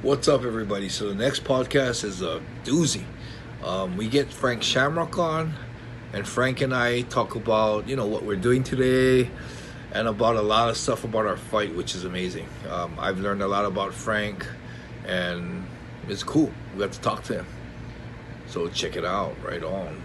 What's up, everybody? So the next podcast is a doozy. We get Frank Shamrock on, and Frank and I talk about what we're doing today, and about a lot of stuff about our fight, which is amazing. I've learned a lot about Frank, and it's cool. We got to talk to him. So check it out. Right on.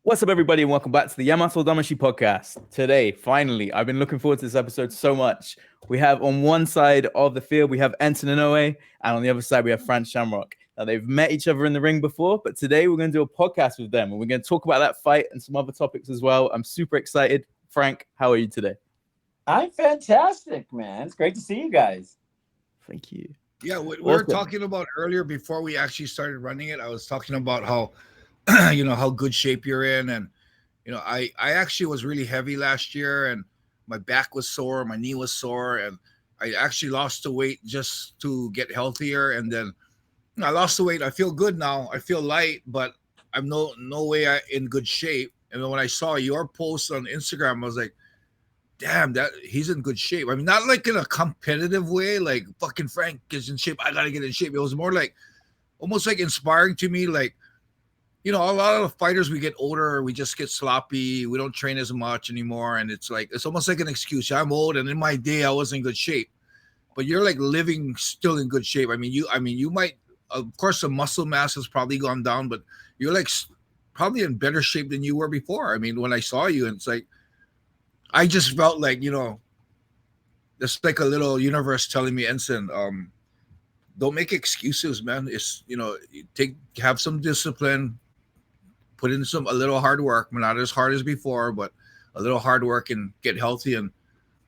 What's up, everybody, and welcome back to the Yamatodamashii podcast. Today, finally, I've been looking forward to this episode so much. We have on one side of the field, we have Enson and Inoue, and on the other side, we have Frank Shamrock. Now, they've met each other in the ring before, but today we're going to do a podcast with them, and we're going to talk about that fight and some other topics as well. I'm super excited. Frank, how are you today? I'm fantastic, man. It's great to see you guys. Thank you. Yeah, we were talking about earlier before we actually started running it. I was talking about how how good shape you're in, and I actually was really heavy last year, and my back was sore, my knee was sore, and I actually lost the weight just to get healthier. And then I lost the weight. I feel good now. I feel light, but I'm no way in good shape. And then when I saw your post on Instagram, I was like, damn, that he's in good shape. I mean, not like in a competitive way, like fucking Frank is in shape, I gotta get in shape. It was more like almost like inspiring to me, like, a lot of the fighters, we get older, we just get sloppy, we don't train as much anymore, and it's almost like an excuse. I'm old, and in my day, I was in good shape. But you're like living still in good shape. I mean, you might, of course, the muscle mass has probably gone down, but you're like probably in better shape than you were before. I mean, when I saw you, and it's like, I just felt like, there's like a little universe telling me, Enson, don't make excuses, man. It's, have some discipline, put in a little hard work, not as hard as before, but a little hard work, and get healthy and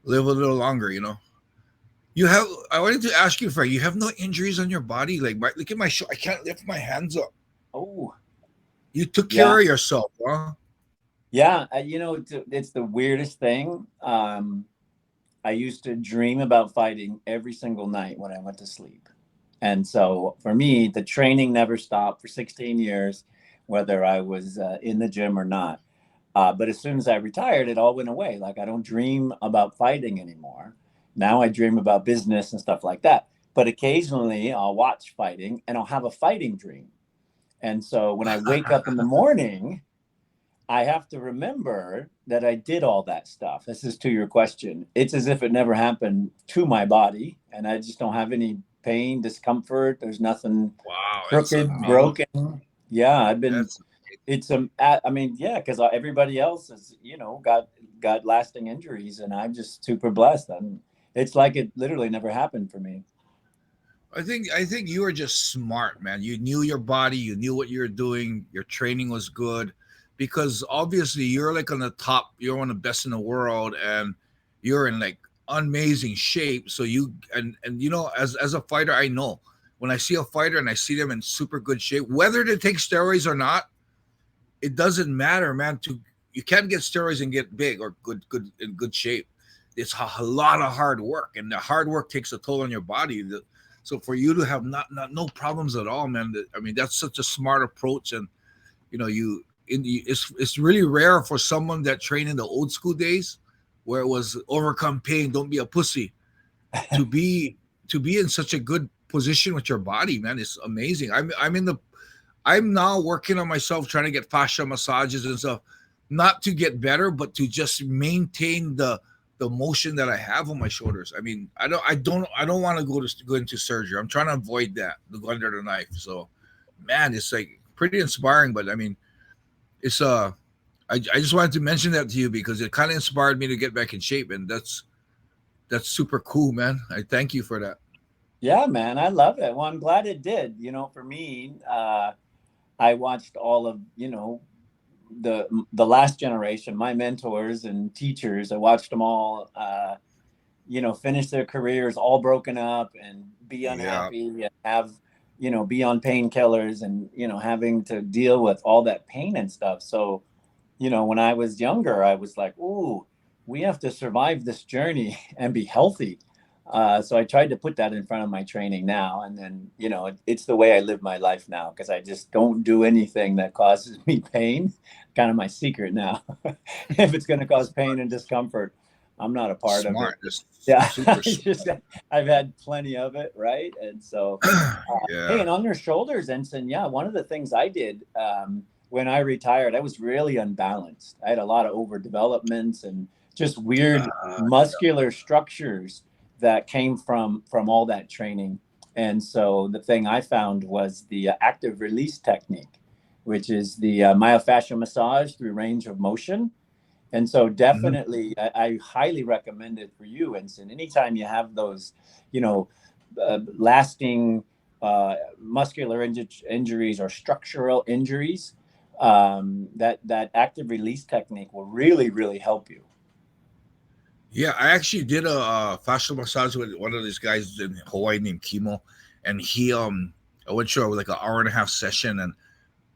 live a little longer. I wanted to ask you, Frank, you have no injuries on your body? Like, look at my shoulder. I can't lift my hands up. Oh, you took care of yourself, huh? Yeah. It's the weirdest thing. I used to dream about fighting every single night when I went to sleep. And so for me, the training never stopped for 16 years, whether I was in the gym or not. But as soon as I retired, it all went away. Like, I don't dream about fighting anymore. Now I dream about business and stuff like that. But occasionally I'll watch fighting and I'll have a fighting dream. And so when I wake up in the morning, I have to remember that I did all that stuff. This is to your question. It's as if it never happened to my body, and I just don't have any pain, discomfort. There's nothing crooked, broken. Yeah, I've been. Because everybody else has, got lasting injuries, and I'm just super blessed. It's like it literally never happened for me. I think you were just smart, man. You knew your body, you knew what you were doing, your training was good, because obviously you're like on the top, you're one of the best in the world, and you're in like amazing shape. So as a fighter, I know when I see a fighter and I see them in super good shape, whether they take steroids or not, it doesn't matter, man. You can't get steroids and get big or in good shape. It's a lot of hard work, and the hard work takes a toll on your body. So for you to have no problems at all, man. I mean, that's such a smart approach, and it's really rare for someone that trained in the old school days, where it was overcome pain, don't be a pussy, to be in such a good position with your body, man. It's amazing. I'm now working on myself, trying to get fascia massages and stuff, not to get better, but to just maintain the motion that I have on my shoulders. I mean, I don't want to go into surgery. I'm trying to avoid that, to go under the knife. So, man, it's like pretty inspiring. But I mean, it's I just wanted to mention that to you because it kind of inspired me to get back in shape, and that's super cool, man. I thank you for that. Yeah, man, I love it. Well, I'm glad it did. For me, I watched all of the last generation, my mentors and teachers. I watched them all, finish their careers all broken up and be unhappy and have, be on painkillers and, having to deal with all that pain and stuff. So you know, when I was younger, I was like, ooh, we have to survive this journey and be healthy. So I tried to put that in front of my training now. And then, you know, it's the way I live my life now, because I just don't do anything that causes me pain. Kind of my secret now. If it's going to cause pain and discomfort, I'm not a part of it. Just Yeah, super smart. I've had plenty of it, right? And so, Yeah. hey, and on your shoulders, Enson, yeah, one of the things I did when I retired, I was really unbalanced. I had a lot of overdevelopments and just weird muscular structures that came from all that training. And so the thing I found was the active release technique, which is the myofascial massage through range of motion. And so definitely, I highly recommend it for you, Enson. Anytime you have those, you know, lasting muscular injuries or structural injuries, that active release technique will really, really help you. Yeah, I actually did a fascial massage with one of these guys in Hawaii named Kimo, and I went through like an hour and a half session, and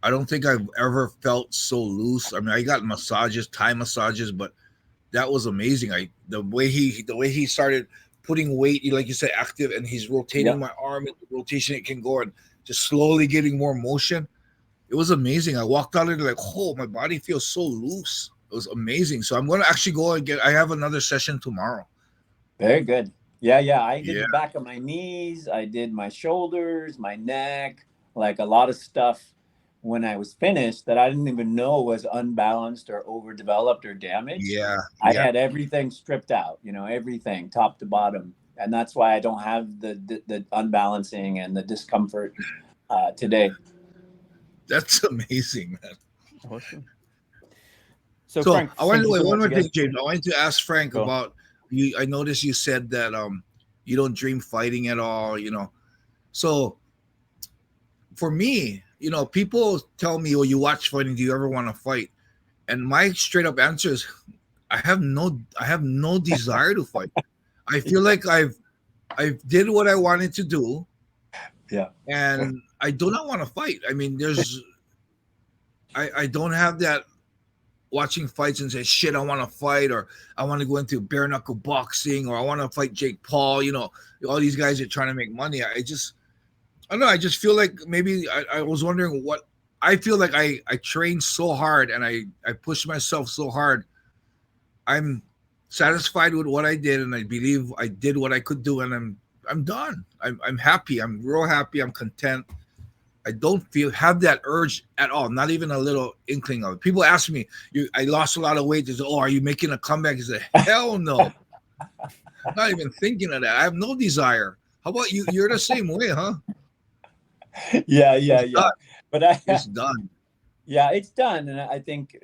I don't think I've ever felt so loose. I mean, I got massages, Thai massages, but that was amazing. The way he started putting weight, like you said, active, and he's rotating my arm, and the rotation it can go, and just slowly getting more motion. It was amazing. I walked out of there like, oh, my body feels so loose. It was amazing. So I'm going to actually go and I have another session tomorrow. Very good. Yeah. I did the back of my knees. I did my shoulders, my neck, like a lot of stuff when I was finished that I didn't even know was unbalanced or overdeveloped or damaged. Yeah. I had everything stripped out, you know, everything top to bottom. And that's why I don't have the unbalancing and the discomfort today. That's amazing, man. Awesome. So Frank, I wanted to one more thing, again. James. I wanted to ask Frank about you. I noticed you said that you don't dream fighting at all, you know. So for me, you know, people tell me, "Oh, you watch fighting. Do you ever want to fight?" And my straight up answer is, I have no desire to fight. I feel like I did what I wanted to do. Yeah. And I do not want to fight. I mean, I don't have that watching fights and say, shit, I want to fight, or I want to go into bare knuckle boxing, or I want to fight Jake Paul. You know, all these guys are trying to make money. I don't know. I just feel like maybe I was wondering what I feel like I trained so hard and I pushed myself so hard. I'm satisfied with what I did, and I believe I did what I could do, and I'm done. I'm happy. I'm real happy. I'm content. I don't have that urge at all. Not even a little inkling of it. People ask me, I lost a lot of weight. They say, oh, are you making a comeback? I say, hell no. I'm not even thinking of that. I have no desire. How about you? You're the same way, huh? Yeah. But it's done. Yeah, it's done. And I think,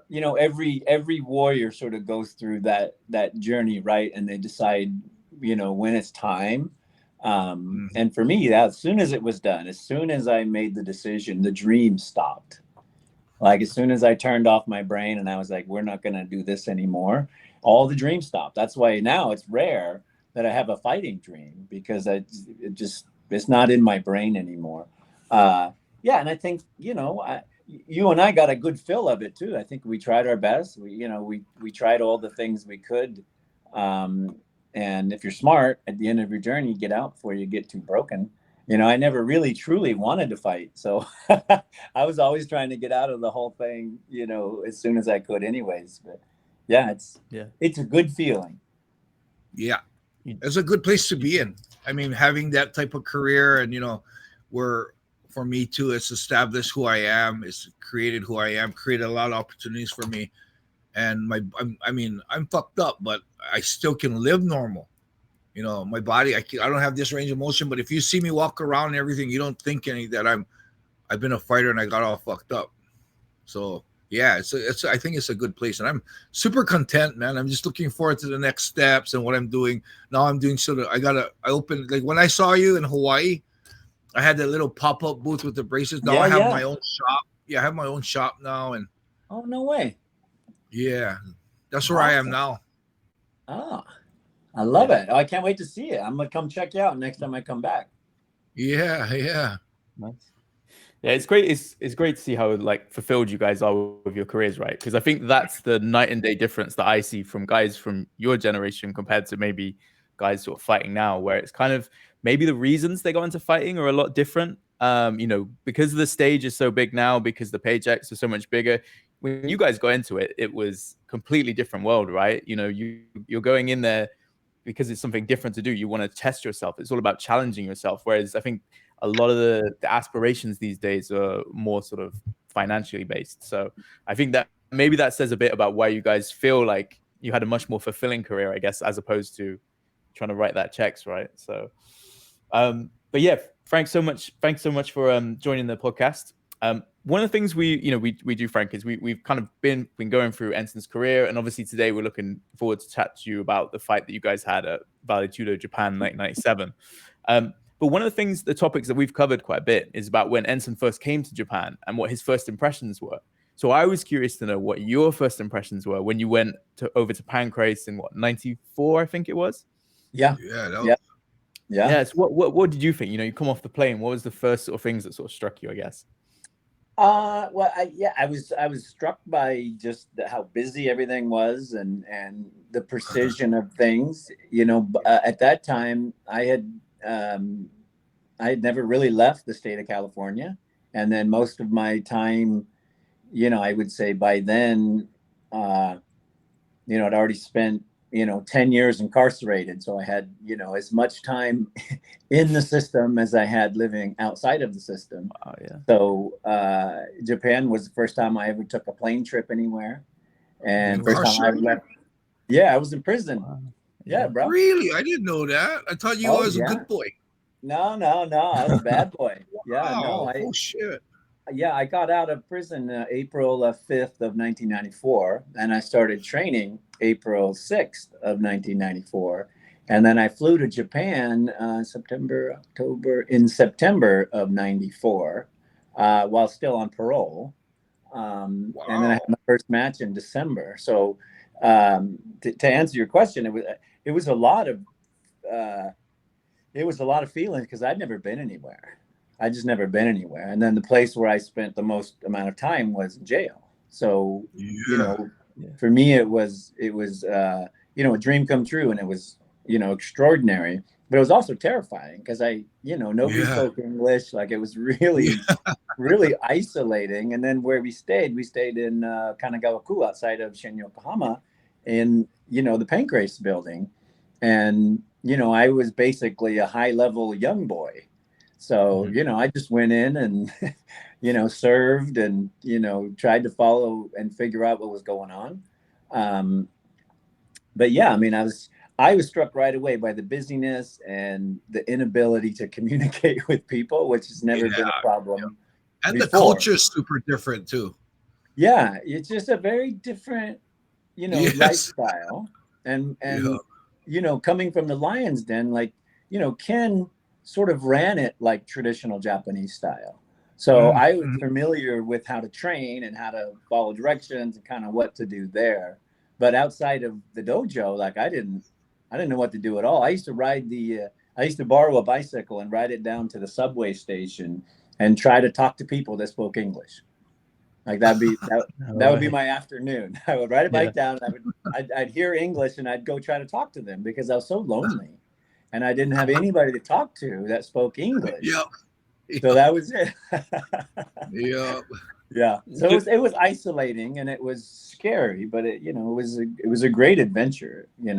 you know, every warrior sort of goes through that journey, right? And they decide, you know, when it's time. And for me, as soon as it was done, as soon as I made the decision, the dream stopped. Like as soon as I turned off my brain and I was like, we're not going to do this anymore, all the dreams stopped. That's why now it's rare that I have a fighting dream, because it's not in my brain anymore. Yeah. And I think, you know, you and I got a good fill of it too. I think we tried our best. We tried all the things we could. And if you're smart, at the end of your journey, you get out before you get too broken. You know, I never really truly wanted to fight. So I was always trying to get out of the whole thing, you know, as soon as I could anyways. But yeah, it's a good feeling. Yeah. It's a good place to be in. I mean, having that type of career, and, you know, where for me too, it's established who I am. It's created who I am, created a lot of opportunities for me. And I'm fucked up, but I still can live normal. You know, my body, I don't have this range of motion, but if you see me walk around and everything, you don't think that I've been a fighter and I got all fucked up. So yeah, I think it's a good place, and I'm super content, man. I'm just looking forward to the next steps and what I'm doing. Now I'm doing I opened, like when I saw you in Hawaii, I had that little pop-up booth with the bracelets. Now I have my own shop. Yeah, I have my own shop now. And oh, no way. Yeah, that's where I am now. Oh, I love it. I can't wait to see it. I'm going to come check you out next time I come back. Yeah. Nice. Yeah, it's great. It's great to see how like fulfilled you guys are with your careers, right? Because I think that's the night and day difference that I see from guys from your generation compared to maybe guys sort of fighting now, where it's kind of maybe the reasons they got into fighting are a lot different. You know, because the stage is so big now, because the paychecks are so much bigger. When you guys got into it, it was completely different world, right? You know, you're going in there because it's something different to do. You want to test yourself. It's all about challenging yourself. Whereas I think a lot of the aspirations these days are more sort of financially based. So I think that maybe that says a bit about why you guys feel like you had a much more fulfilling career, I guess, as opposed to trying to write that checks, right? So, but yeah, Frank, so much. Thanks so much for joining the podcast. One of the things we do, Frank, is we've kind of been going through Enson's career, and obviously today we're looking forward to chat to you about the fight that you guys had at ValeTudo Japan 1997. But one of the things, the topics that we've covered quite a bit is about when Enson first came to Japan and what his first impressions were. So I was curious to know what your first impressions were when you went over to Pancrase in what, 94, I think it was? Yeah. Yeah. Yeah. So what did you think? You know, you come off the plane. What was the first sort of things that sort of struck you, I guess? Well, I was struck by just how busy everything was and the precision of things. You know, at that time, I had never really left the state of California, and then most of my time, you know, I would say by then, you know, I'd already spent 10 years incarcerated, so I had as much time in the system as I had living outside of the system. Oh, yeah. So Japan was the first time I ever took a plane trip anywhere, and first time I left. Yeah, I was in prison. Wow. Yeah, bro. Really? I didn't know that. I thought you was a good boy. No, I was a bad boy. Yeah, wow. Oh shit. Yeah, I got out of prison April 5th of 1994, and I started training April 6th of 1994. And then I flew to Japan September of 94 while still on parole. Wow. And then I had my first match in December. So to answer your question, it was a lot of feelings because I'd never been anywhere. I just never been anywhere. And then the place where I spent the most amount of time was jail. So, for me, it was a dream come true, and it was, extraordinary, but it was also terrifying because nobody spoke English. Like, it was really, really isolating. And then where we stayed in Kanagawa-ku outside of Shin Yokohama in, the Pancrase building. And, I was basically a high level young boy. So, I just went in and, served and, tried to follow and figure out what was going on. But yeah, I mean, I was struck right away by the busyness and the inability to communicate with people, which has never been a problem. And before. The culture is super different too. Yeah, it's just a very different, lifestyle. And coming from the LIONSDEN, like, Ken sort of ran it like traditional Japanese style. So I was familiar with how to train and how to follow directions and kind of what to do there. But outside of the dojo, like I didn't know what to do at all. I used to borrow a bicycle and ride it down to the subway station and try to talk to people that spoke English. Like that would be my afternoon. I would ride a bike down. I'd hear English and I'd go try to talk to them because I was so lonely. And I didn't have anybody to talk to that spoke English. So that was it. Yeah. So it was isolating and it was scary, but it was a great adventure. And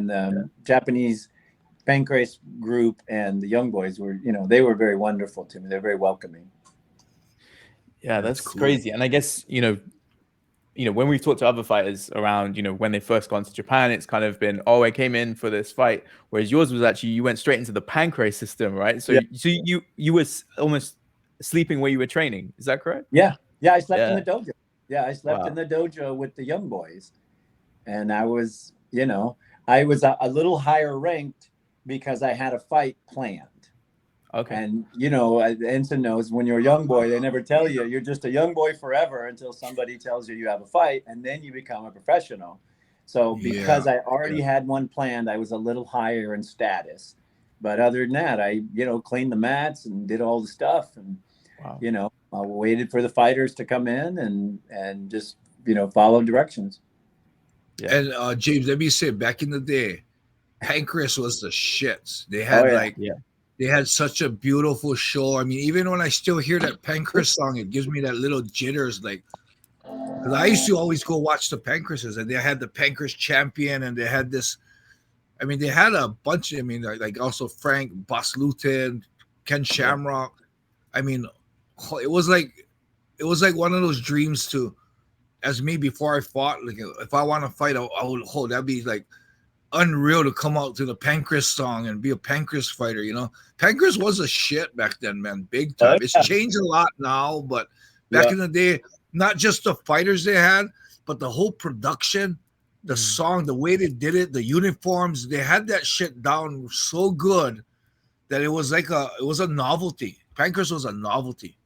the Japanese Pancrase group and the young boys were they were very wonderful to me. They're very welcoming. Yeah, that's cool. Crazy. And I guess when we've talked to other fighters around, when they first gone to Japan, it's kind of been, I came in for this fight. Whereas yours was actually, you went straight into the Pancrase system, right? So, so you were almost sleeping where you were training. Is that correct? Yeah. Yeah. I slept in the dojo. Yeah. I slept in the dojo with the young boys. And I was, I was a little higher ranked because I had a fight planned. Okay. And, Enson knows when you're a young boy, they never tell you you're just a young boy forever until somebody tells you have a fight and then you become a professional. So because I already had one planned, I was a little higher in status. But other than that, I, cleaned the mats and did all the stuff. And, waited for the fighters to come in and just, you know, follow directions. Yeah. And James, let me say, back in the day, Pancrase was the shits. They had they had such a beautiful show. I mean, even when I still hear that Pancrase song, it gives me that little jitters, like, because I used to always go watch the Pancrases, and they had the Pancrase champion, and they had this. I mean, they had a bunch. I mean, like also Frank Boss Luton, Ken Shamrock. I mean, it was like one of those dreams to, as me before I fought. Like, if I want to fight, I would hold. That'd be like unreal to come out to the Pancrase song and be a Pancrase fighter. You know, Pancrase was a shit back then, man, big time. It's changed a lot now, but back in the day, not just the fighters they had, but the whole production, the song, the way they did it, the uniforms, they had that shit down so good that it was like it was a novelty. Pancrase was a novelty.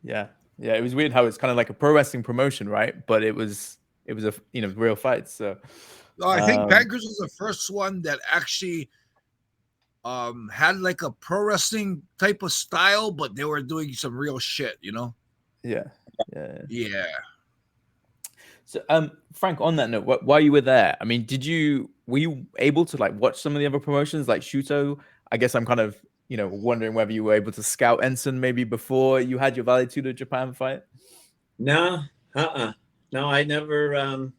Yeah. Yeah. It was weird how it's kind of like a pro wrestling promotion, right? But it was a, you know, real fight. So I think Pancrase was the first one that actually had like a pro wrestling type of style, but they were doing some real shit, you know? Yeah. So Frank, on that note, while you were there, I mean, were you able to like watch some of the other promotions like Shooto? I guess I'm kind of, you know, wondering whether you were able to scout Enson maybe before you had your ValeTudo Japan fight. No, no, I never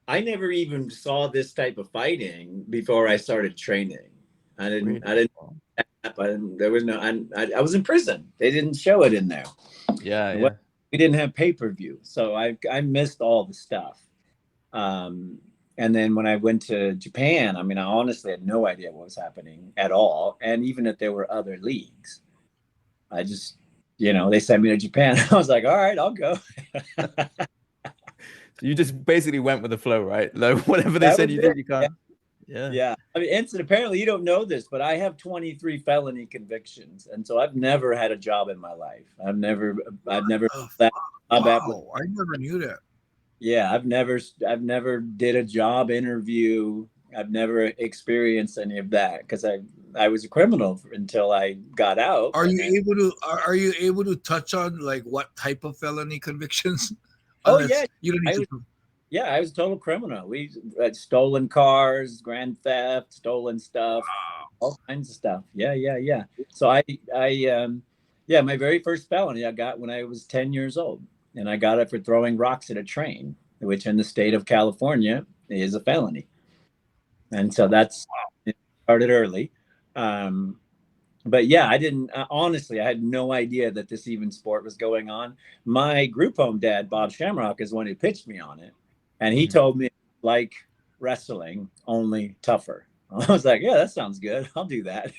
even saw this type of fighting before I started training. I didn't, there was no, I was in prison. They didn't show it in there. Yeah. We didn't have pay-per-view. So I missed all the stuff. And then when I went to Japan, I mean, I honestly had no idea what was happening at all. And even if there were other leagues, I just, you know, they sent me to Japan. I was like, all right, I'll go. So you just basically went with the flow, right? Like whatever they said you did, you can't. Yeah. I mean, Enson, apparently you don't know this, but I have 23 felony convictions, and so I've never had a job in my life. I've never I never knew that. Yeah, I've never did a job interview. I've never experienced any of that because I was a criminal until I got out. Are you able to touch on like what type of felony convictions? Yeah, you don't need to. Yeah, I was a total criminal. We had stolen cars, grand theft, stolen stuff, all kinds of stuff. Yeah. So my very first felony I got when I was 10 years old, and I got it for throwing rocks at a train, which in the state of California is a felony. And so it started early. But yeah, I didn't, honestly, I had no idea that this even sport was going on. My group home dad, Bob Shamrock, is the one who pitched me on it. And he told me, like wrestling, only tougher. I was like, yeah, that sounds good. I'll do that.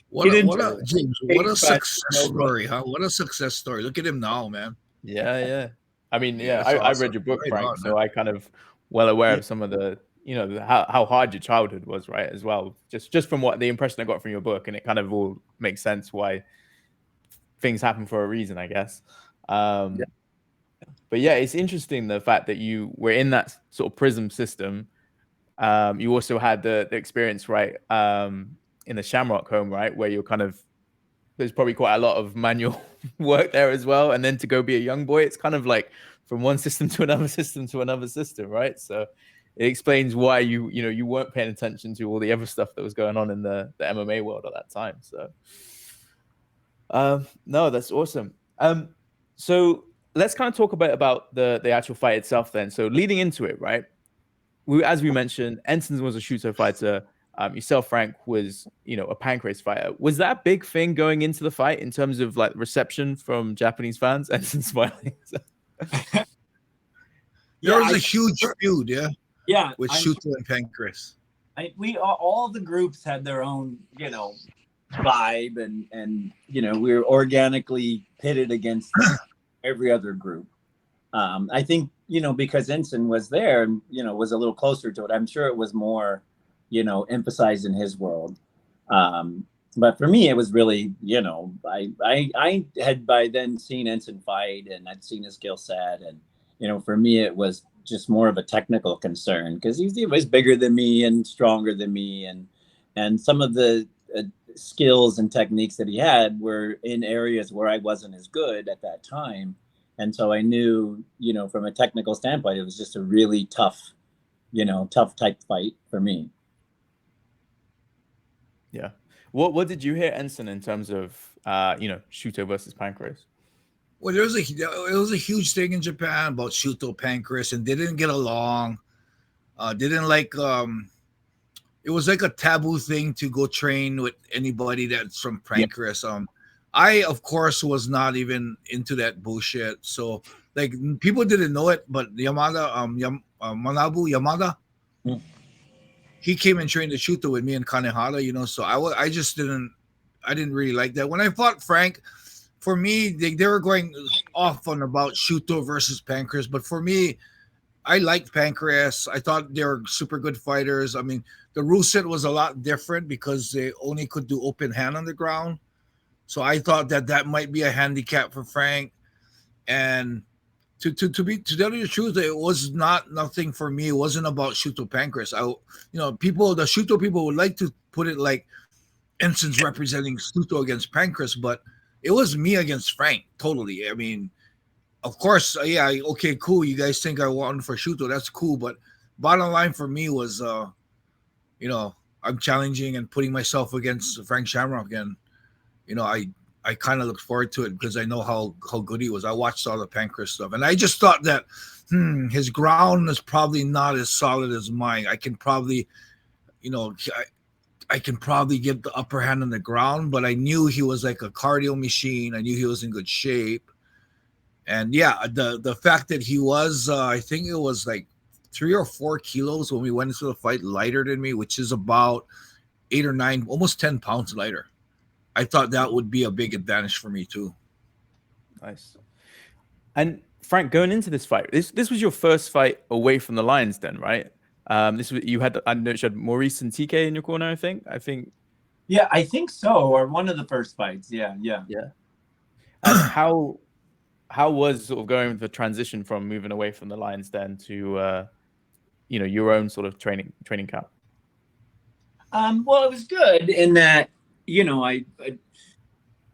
What a success story, huh? What a success story. Look at him now, man. Yeah. I mean, I read your book, Frank, so I kind of well aware of some of the, you know, how hard your childhood was, right, as well. Just from what the impression I got from your book, and it kind of all makes sense why things happen for a reason, I guess. But yeah, it's interesting the fact that you were in that sort of prison system. You also had the experience, right, in the Shamrock home, right, where you're kind of, there's probably quite a lot of manual work there as well. And then to go be a young boy, it's kind of like from one system to another system to another system, right? So it explains why you weren't paying attention to all the other stuff that was going on in the MMA world at that time. So no, that's awesome. So let's kind of talk about the actual fight itself then. So leading into it, right? As we mentioned, Enson was a Shooto fighter. Yourself, Frank, was, you know, a Pancrase fighter. Was that a big thing going into the fight in terms of like reception from Japanese fans? Enson smiling. There was a huge feud, with Shooto and Pancrase. All the groups had their own, you know, vibe, and you know, we were organically pitted against every other group. I think, you know, because Enson was there and, you know, was a little closer to it, I'm sure it was more, you know, emphasized in his world. But for me, it was really, you know, I had by then seen Enson fight, and I'd seen his skill set, and, you know, for me, it was just more of a technical concern because he was bigger than me and stronger than me, and some of the skills and techniques that he had were in areas where I wasn't as good at that time. And so I knew, you know, from a technical standpoint, it was just a really tough, you know, tough type fight for me. Yeah. What did you hear, Enson, in terms of you know, Shooto versus Pancrase? Well, it was a huge thing in Japan about Shooto Pancrase, and they didn't get along. Didn't like it was like a taboo thing to go train with anybody that's from Pancrase. I of course was not even into that bullshit. So like people didn't know it, but Manabu Yamada, he came and trained the Shooto with me in Kanehara, you know. So I didn't really like that. When I fought Frank, for me, they were going off on about Shooto versus Pancrase, but for me, I liked Pancrase. I thought they were super good fighters. I mean, the rule set was a lot different because they only could do open hand on the ground. So I thought that might be a handicap for Frank. And to tell you the truth, it was nothing for me. It wasn't about Shooto Pancrase. The Shooto people would like to put it like Enson's representing Shooto against Pancrase, but it was me against Frank, totally. I mean, of course, okay, cool. You guys think I won for Shooto, that's cool. But bottom line for me was, I'm challenging and putting myself against Frank Shamrock, and I kind of looked forward to it because I know how good he was. I watched all the Pancrase stuff, and I just thought that his ground is probably not as solid as mine. I can probably, I can probably get the upper hand on the ground, but I knew he was like a cardio machine. I knew he was in good shape. And yeah, the fact that he was, I think it was like 3 or 4 kilos when we went into the fight lighter than me, which is about 8 or 9, almost 10 pounds lighter. I thought that would be a big advantage for me too. Nice. And Frank, going into this fight, this was your first fight away from the LIONSDEN, right? This was, you had, I know you had Maurice and TK in your corner, I think. Yeah, I think so, or one of the first fights. Yeah. And how was sort of going the transition from moving away from the LIONSDEN to your own sort of training camp? Well, it was good in that, I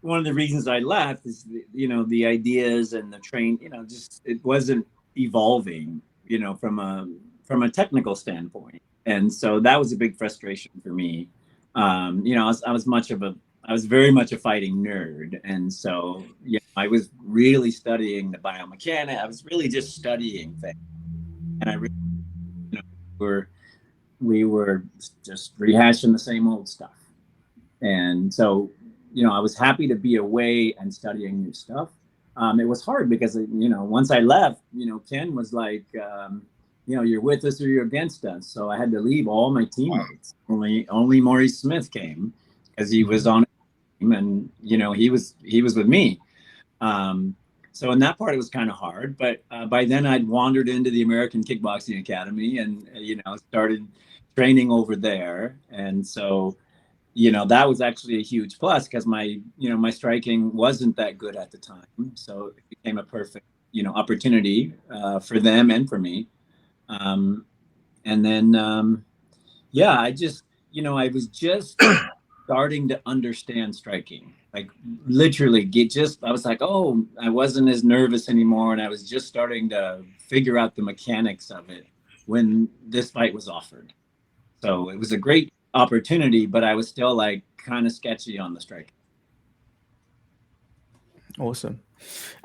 one of the reasons I left is the ideas and the train, just it wasn't evolving, from a technical standpoint, and so that was a big frustration for me. I was very much a fighting nerd, and so I was really studying the biomechanics. I was really just studying things, and I really, we were just rehashing the same old stuff. And so, I was happy to be away and studying new stuff. It was hard because, once I left, Ken was like, you're with us or you're against us. So I had to leave all my teammates. Only Maurice Smith came because he was on a team, and, he was with me. So in that part, it was kind of hard. But by then I'd wandered into the American Kickboxing Academy and, started training over there. And so, that was actually a huge plus because my striking wasn't that good at the time. So it became a perfect, opportunity for them and for me. And then, I just, I was just starting to understand striking. Like literally I was like, oh, I wasn't as nervous anymore. And I was just starting to figure out the mechanics of it when this fight was offered. So it was a great opportunity, but I was still like kind of sketchy on the strike. Awesome.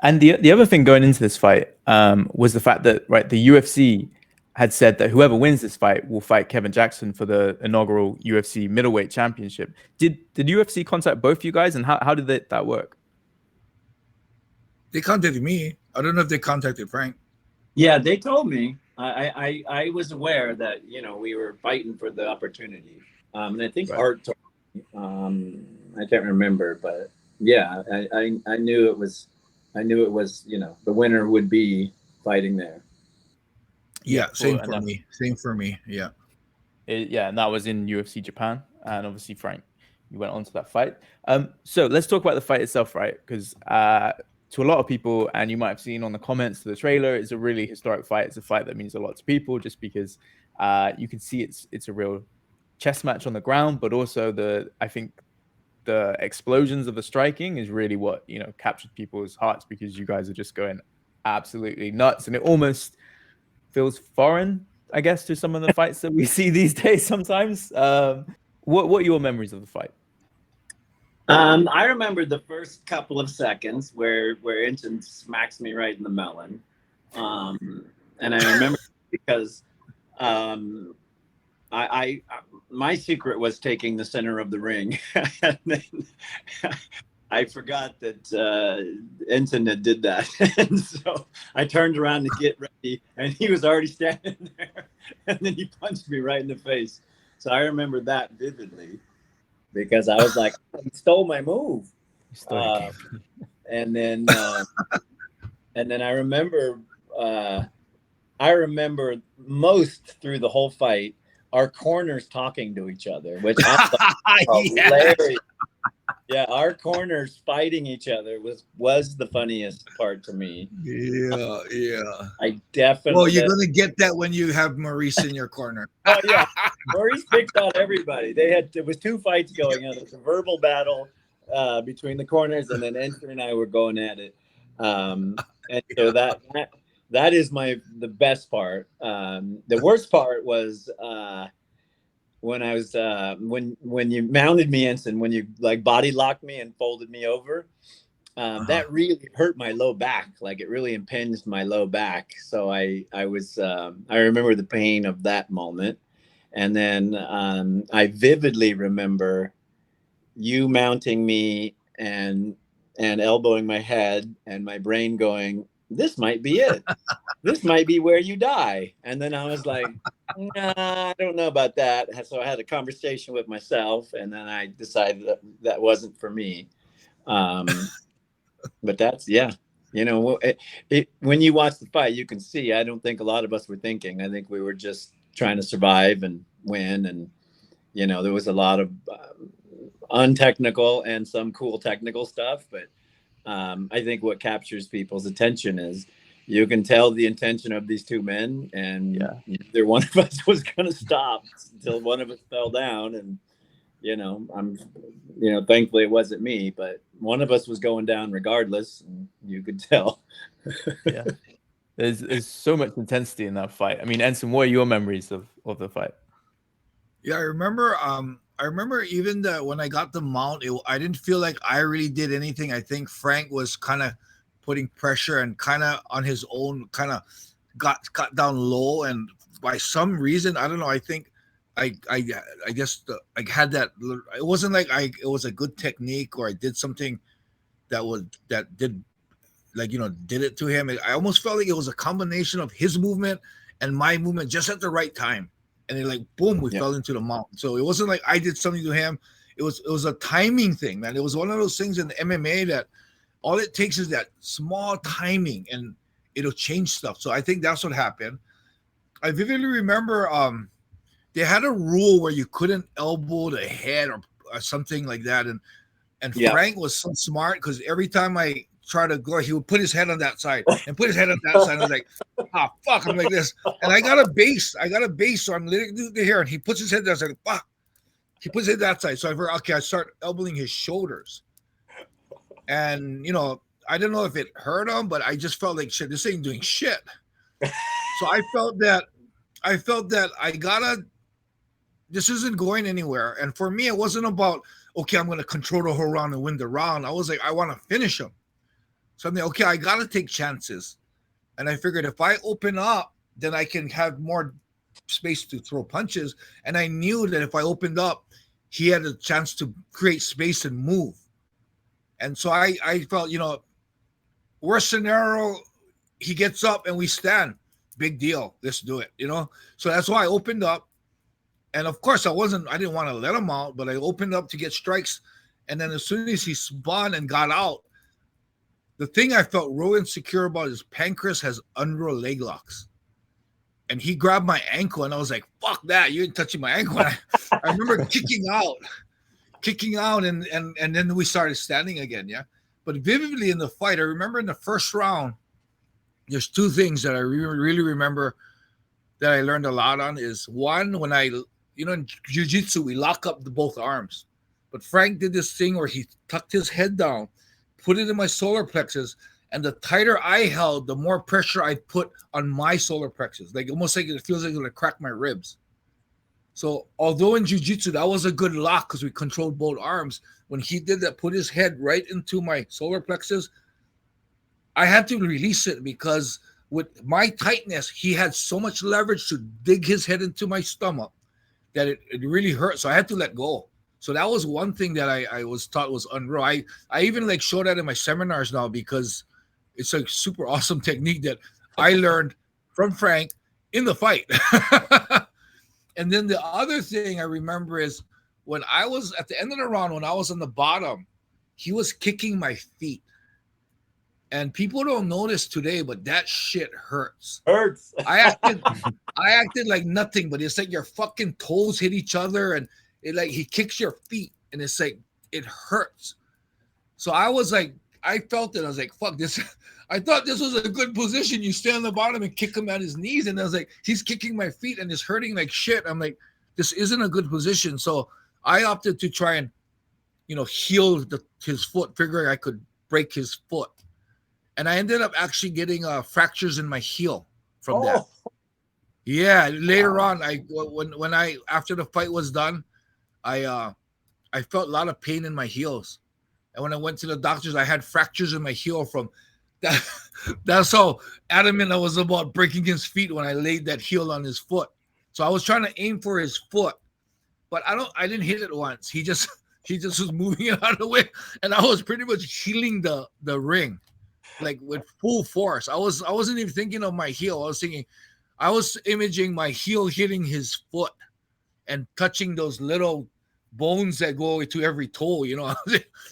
And the other thing going into this fight was the fact that, right, the UFC had said that whoever wins this fight will fight Kevin Jackson for the inaugural UFC middleweight championship. Did UFC contact both you guys, and how did that work? They contacted me. I don't know if they contacted Frank. Yeah, they told me. I was aware that we were fighting for the opportunity, and I think Art told me. I can't remember, but yeah, I knew it was. I knew it was. The winner would be fighting there. Yeah, same for me. Yeah. And that was in UFC Japan, and obviously Frank, you went on to that fight. So let's talk about the fight itself, right? Because to a lot of people, and you might have seen on the comments to the trailer, it's a really historic fight. It's a fight that means a lot to people, just because you can see it's a real chess match on the ground, but also I think the explosions of the striking is really what, you know, captured people's hearts, because you guys are just going absolutely nuts, and it almost feels foreign, I guess, to some of the fights that we see these days sometimes. What are your memories of the fight? I remember the first couple of seconds where Enson smacks me right in the melon. And I remember because I my secret was taking the center of the ring. And then I forgot that Enson did that. And so I turned around to get ready, and he was already standing there. And then he punched me right in the face. So I remember that vividly, because I was like, he stole my move. And then I remember most through the whole fight, our corners talking to each other, which I thought hilarious. Yeah, our corners fighting each other was the funniest part to me. Yeah. I definitely. Well, you're gonna get that when you have Maurice in your corner. Oh yeah, Maurice picked on everybody. There was 2 fights going on. It was a verbal battle between the corners, and then Enson and I were going at it. And so that is the best part. The worst part was when I was when you mounted me, Enson, when you like body locked me and folded me over. That really hurt my low back. Like, it really impinged my low back. So I remember the pain of that moment. And then I vividly remember you mounting me and elbowing my head, and my brain going, this might be it. This might be where you die. And then I was like, nah, I don't know about that. So I had a conversation with myself, and then I decided that wasn't for me. But that's, yeah, you know, when you watch the fight, you can see, I don't think a lot of us were thinking. I think we were just trying to survive and win. And, you know, there was a lot of untechnical and some cool technical stuff. But I think what captures people's attention is you can tell the intention of these 2 men, and neither one of us was going to stop until one of us fell down. And, you know, thankfully it wasn't me, but one of us was going down regardless, and you could tell. Yeah, there's so much intensity in that fight. I mean, Enson, what are your memories of the fight? Yeah, I remember even that when I got the mount, I didn't feel like I really did anything. I think Frank was kind of putting pressure and kind of on his own, kind of got down low, and by some reason, I don't know, I think I guess I had that. It wasn't like it was a good technique, or I did something that did, like, you know, did it to him. I almost felt like it was a combination of his movement and my movement just at the right time, and then, like, boom, we fell into the mount. So it wasn't like I did something to him. It was a timing thing, man. It was one of those things in the MMA that all it takes is that small timing, and it'll change stuff. So I think that's what happened. I vividly remember they had a rule where you couldn't elbow the head or something like that. And Frank was so smart, because every time I try to go, he would put his head on that side and put his head on that side. I was like, fuck, I'm like this. And I got a base, so I'm literally here, and he puts his head there. I was like, fuck. He puts it that side. So I start elbowing his shoulders. And, you know, I don't know if it hurt him, but I just felt like, shit, this ain't doing shit. So I felt that this isn't going anywhere. And for me, it wasn't about, okay, I'm going to control the whole round and win the round. I was like, I want to finish him. So I'm like, okay, I got to take chances. And I figured if I open up, then I can have more space to throw punches. And I knew that if I opened up, he had a chance to create space and move. And so I felt, you know, worst scenario, he gets up and we stand. Big deal. Let's do it, you know? So that's why I opened up. And of course, I didn't want to let him out, but I opened up to get strikes. And then as soon as he spun and got out, the thing I felt real insecure about is Pancrase has under leg locks. And he grabbed my ankle, and I was like, fuck that. You ain't touching my ankle. I remember kicking out, and then we started standing again, yeah? But vividly in the fight, I remember in the first round, there's 2 things that I really remember that I learned a lot on. Is one, when in jiu-jitsu, we lock up both arms. But Frank did this thing where he tucked his head down, put it in my solar plexus, and the tighter I held, the more pressure I put on my solar plexus. Like almost like it feels like it's gonna crack my ribs. So although in jiu-jitsu that was a good lock because we controlled both arms, when he did that, put his head right into my solar plexus, I had to release it because with my tightness, he had so much leverage to dig his head into my stomach that it really hurt. So I had to let go. So that was one thing that I was taught was unreal. I even like show that in my seminars now because it's a super awesome technique that I learned from Frank in the fight. And then the other thing I remember is when I was at the end of the round, when I was on the bottom, he was kicking my feet. And people don't notice today, but that shit hurts. Hurts. I acted like nothing, but it's like your fucking toes hit each other and it like he kicks your feet and it's like it hurts. So I was like, I felt it. I was like, fuck this. I thought this was a good position. You stay on the bottom and kick him at his knees. And I was like, he's kicking my feet and it's hurting like shit. I'm like, this isn't a good position. So I opted to try and, heal his foot, figuring I could break his foot. And I ended up actually getting fractures in my heel from that. Yeah, later on, when I after the fight was done, I felt a lot of pain in my heels. And when I went to the doctors, I had fractures in my heel from that. That's how adamant I was about breaking his feet when I laid that heel on his foot. So I was trying to aim for his foot, but I didn't hit it once. He just was moving it out of the way, and I was pretty much healing the ring, like with full force. I wasn't even thinking of my heel. I was imaging my heel hitting his foot and touching those little bones that go to every toe,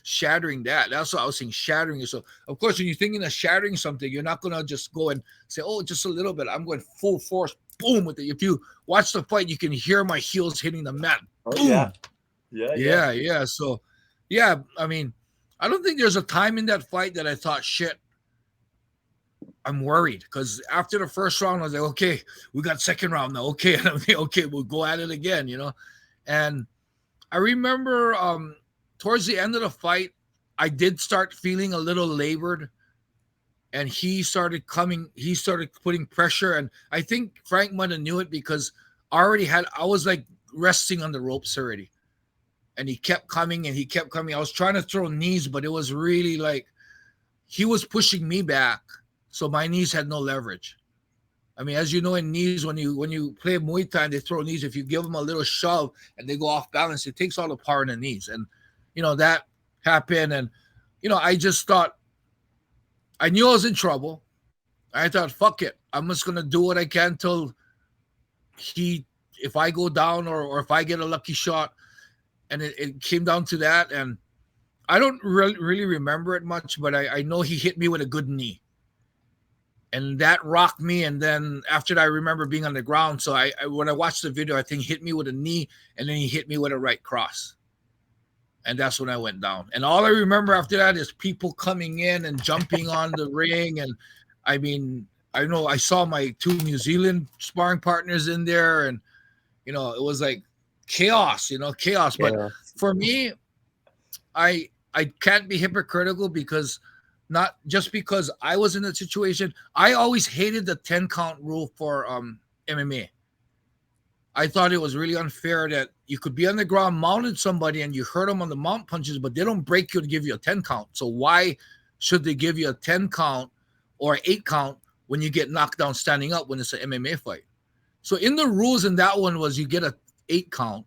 shattering that. That's what I was saying, shattering it. So of course, when you're thinking of shattering something, you're not gonna just go and say, oh, just a little bit. I'm going full force, boom, with it. If you watch the fight, you can hear my heels hitting the mat. Boom. Yeah. So yeah, I mean, I don't think there's a time in that fight that I thought, shit, I'm worried, because after the first round, I was like, okay, we got second round now. Okay. And I'm like, okay, we'll go at it again, And I remember towards the end of the fight, I did start feeling a little labored, and he started putting pressure. And I think Frank might have knew it because I was like resting on the ropes already. And he kept coming. I was trying to throw knees, but it was really like he was pushing me back. So my knees had no leverage. I mean, as you know, in knees, when you play Muay Thai and they throw knees, if you give them a little shove and they go off balance, it takes all the power in the knees. And, that happened. And, I just thought, I knew I was in trouble. I thought, fuck it. I'm just going to do what I can till if I go down or if I get a lucky shot. And it came down to that. And I don't really remember it much, but I know he hit me with a good knee. And that rocked me. And then after that, I remember being on the ground. So when I watched the video, I think he hit me with a knee, and then he hit me with a right cross. And that's when I went down. And all I remember after that is people coming in and jumping on the ring. And I mean, I know I saw my 2 New Zealand sparring partners in there, and it was like chaos. But for me, I can't be hypocritical because not just because I was in that situation. I always hated the 10 count rule for MMA. I thought it was really unfair that you could be on the ground, mounted somebody, and you hurt them on the mount punches, but they don't break you to give you a 10 count. So why should they give you a 10 count or 8 count when you get knocked down standing up when it's an MMA fight? So in the rules in that one was you get a 8 count.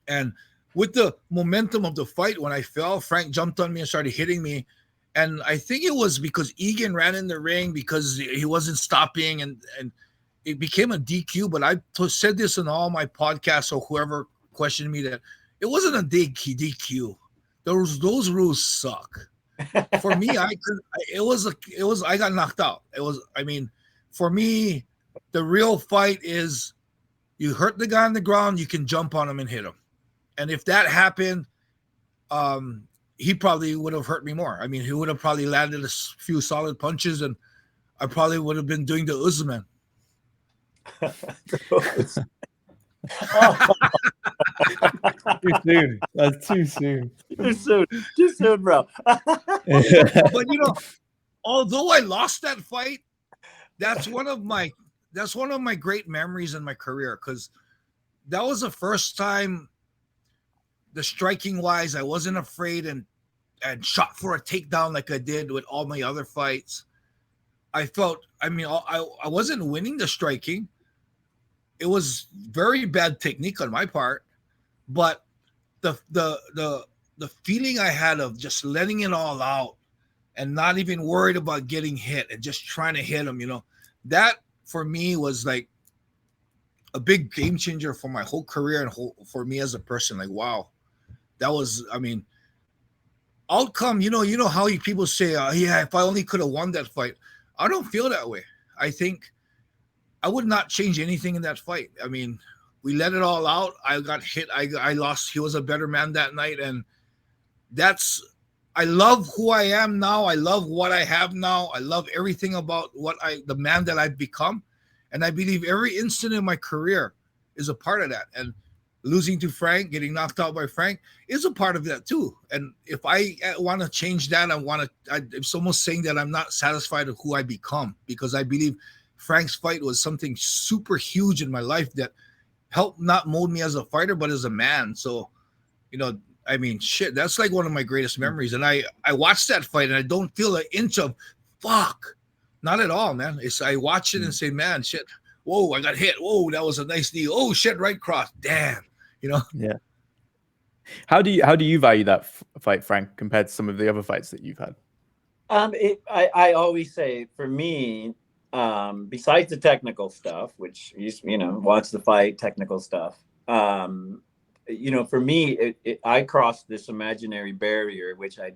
And with the momentum of the fight, when I fell, Frank jumped on me and started hitting me. And I think it was because Egan ran in the ring because he wasn't stopping, and it became a DQ. But I said this in all my podcasts, or whoever questioned me, that it wasn't a DQ. Those rules suck. For me, I got knocked out. For me, the real fight is you hurt the guy on the ground, you can jump on him and hit him. And if that happened, he probably would have hurt me more. I mean, he would have probably landed a few solid punches, and I probably would have been doing the Usman. Oh, Too soon. That's too soon. too soon, bro. But although I lost that fight, that's one of my great memories in my career, because that was the first time, the striking wise, I wasn't afraid and shot for a takedown like I did with all my other fights. I felt, I wasn't winning the striking. It was very bad technique on my part, but the feeling I had of just letting it all out and not even worried about getting hit and just trying to hit him, that for me was like a big game changer for my whole career and for me as a person. Like, wow, that was, outcome. How people say, yeah, if I only could have won that fight. I don't feel that way. I think I would not change anything in that fight. We let it all out. I got hit. I lost. He was a better man that night. And I love who I am now. I love what I have now. I love everything about the man that I've become. And I believe every instant in my career is a part of that. And losing to Frank, getting knocked out by Frank is a part of that too. And if I want to change that, it's almost saying that I'm not satisfied with who I become, because I believe Frank's fight was something super huge in my life that helped not mold me as a fighter, but as a man. So, shit, that's like one of my greatest memories. And I watched that fight and I don't feel an inch of fuck. Not at all, man. I watch it and say, man, shit, whoa, I got hit. Whoa, that was a nice knee. Oh shit, right cross. Damn. Yeah. How do you value that fight, Frank, compared to some of the other fights that you've had? I always say, for me, besides the technical stuff, which watch the fight, technical stuff. For me, I crossed this imaginary barrier, which I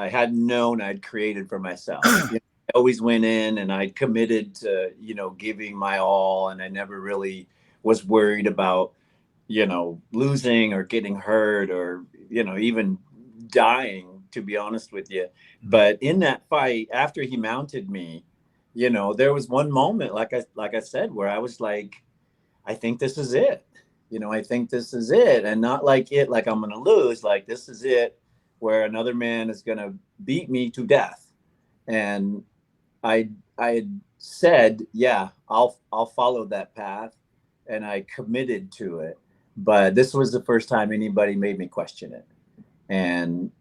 hadn't known I'd created for myself. I always went in and I'd committed to giving my all, and I never really was worried about losing or getting hurt or even dying, to be honest with you. But in that fight, after he mounted me, there was one moment, like I said, where I was like, I think this is it. I think this is it. And not like I'm going to lose, like this is it, where another man is going to beat me to death. And I had said, yeah, I'll follow that path. And I committed to it. But this was the first time anybody made me question it. And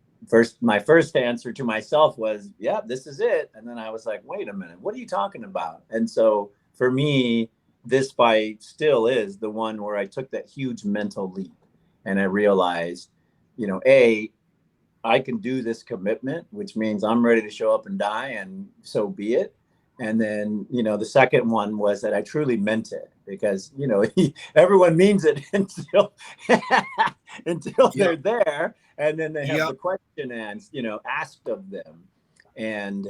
my first answer to myself was, yeah, this is it. And then I was like, wait a minute, what are you talking about? And so for me, this fight still is the one where I took that huge mental leap. And I realized, I can do this commitment, which means I'm ready to show up and die, and so be it. And then, the second one was that I truly meant it, because, everyone means it until they're there. And then they have the question asked of them. And,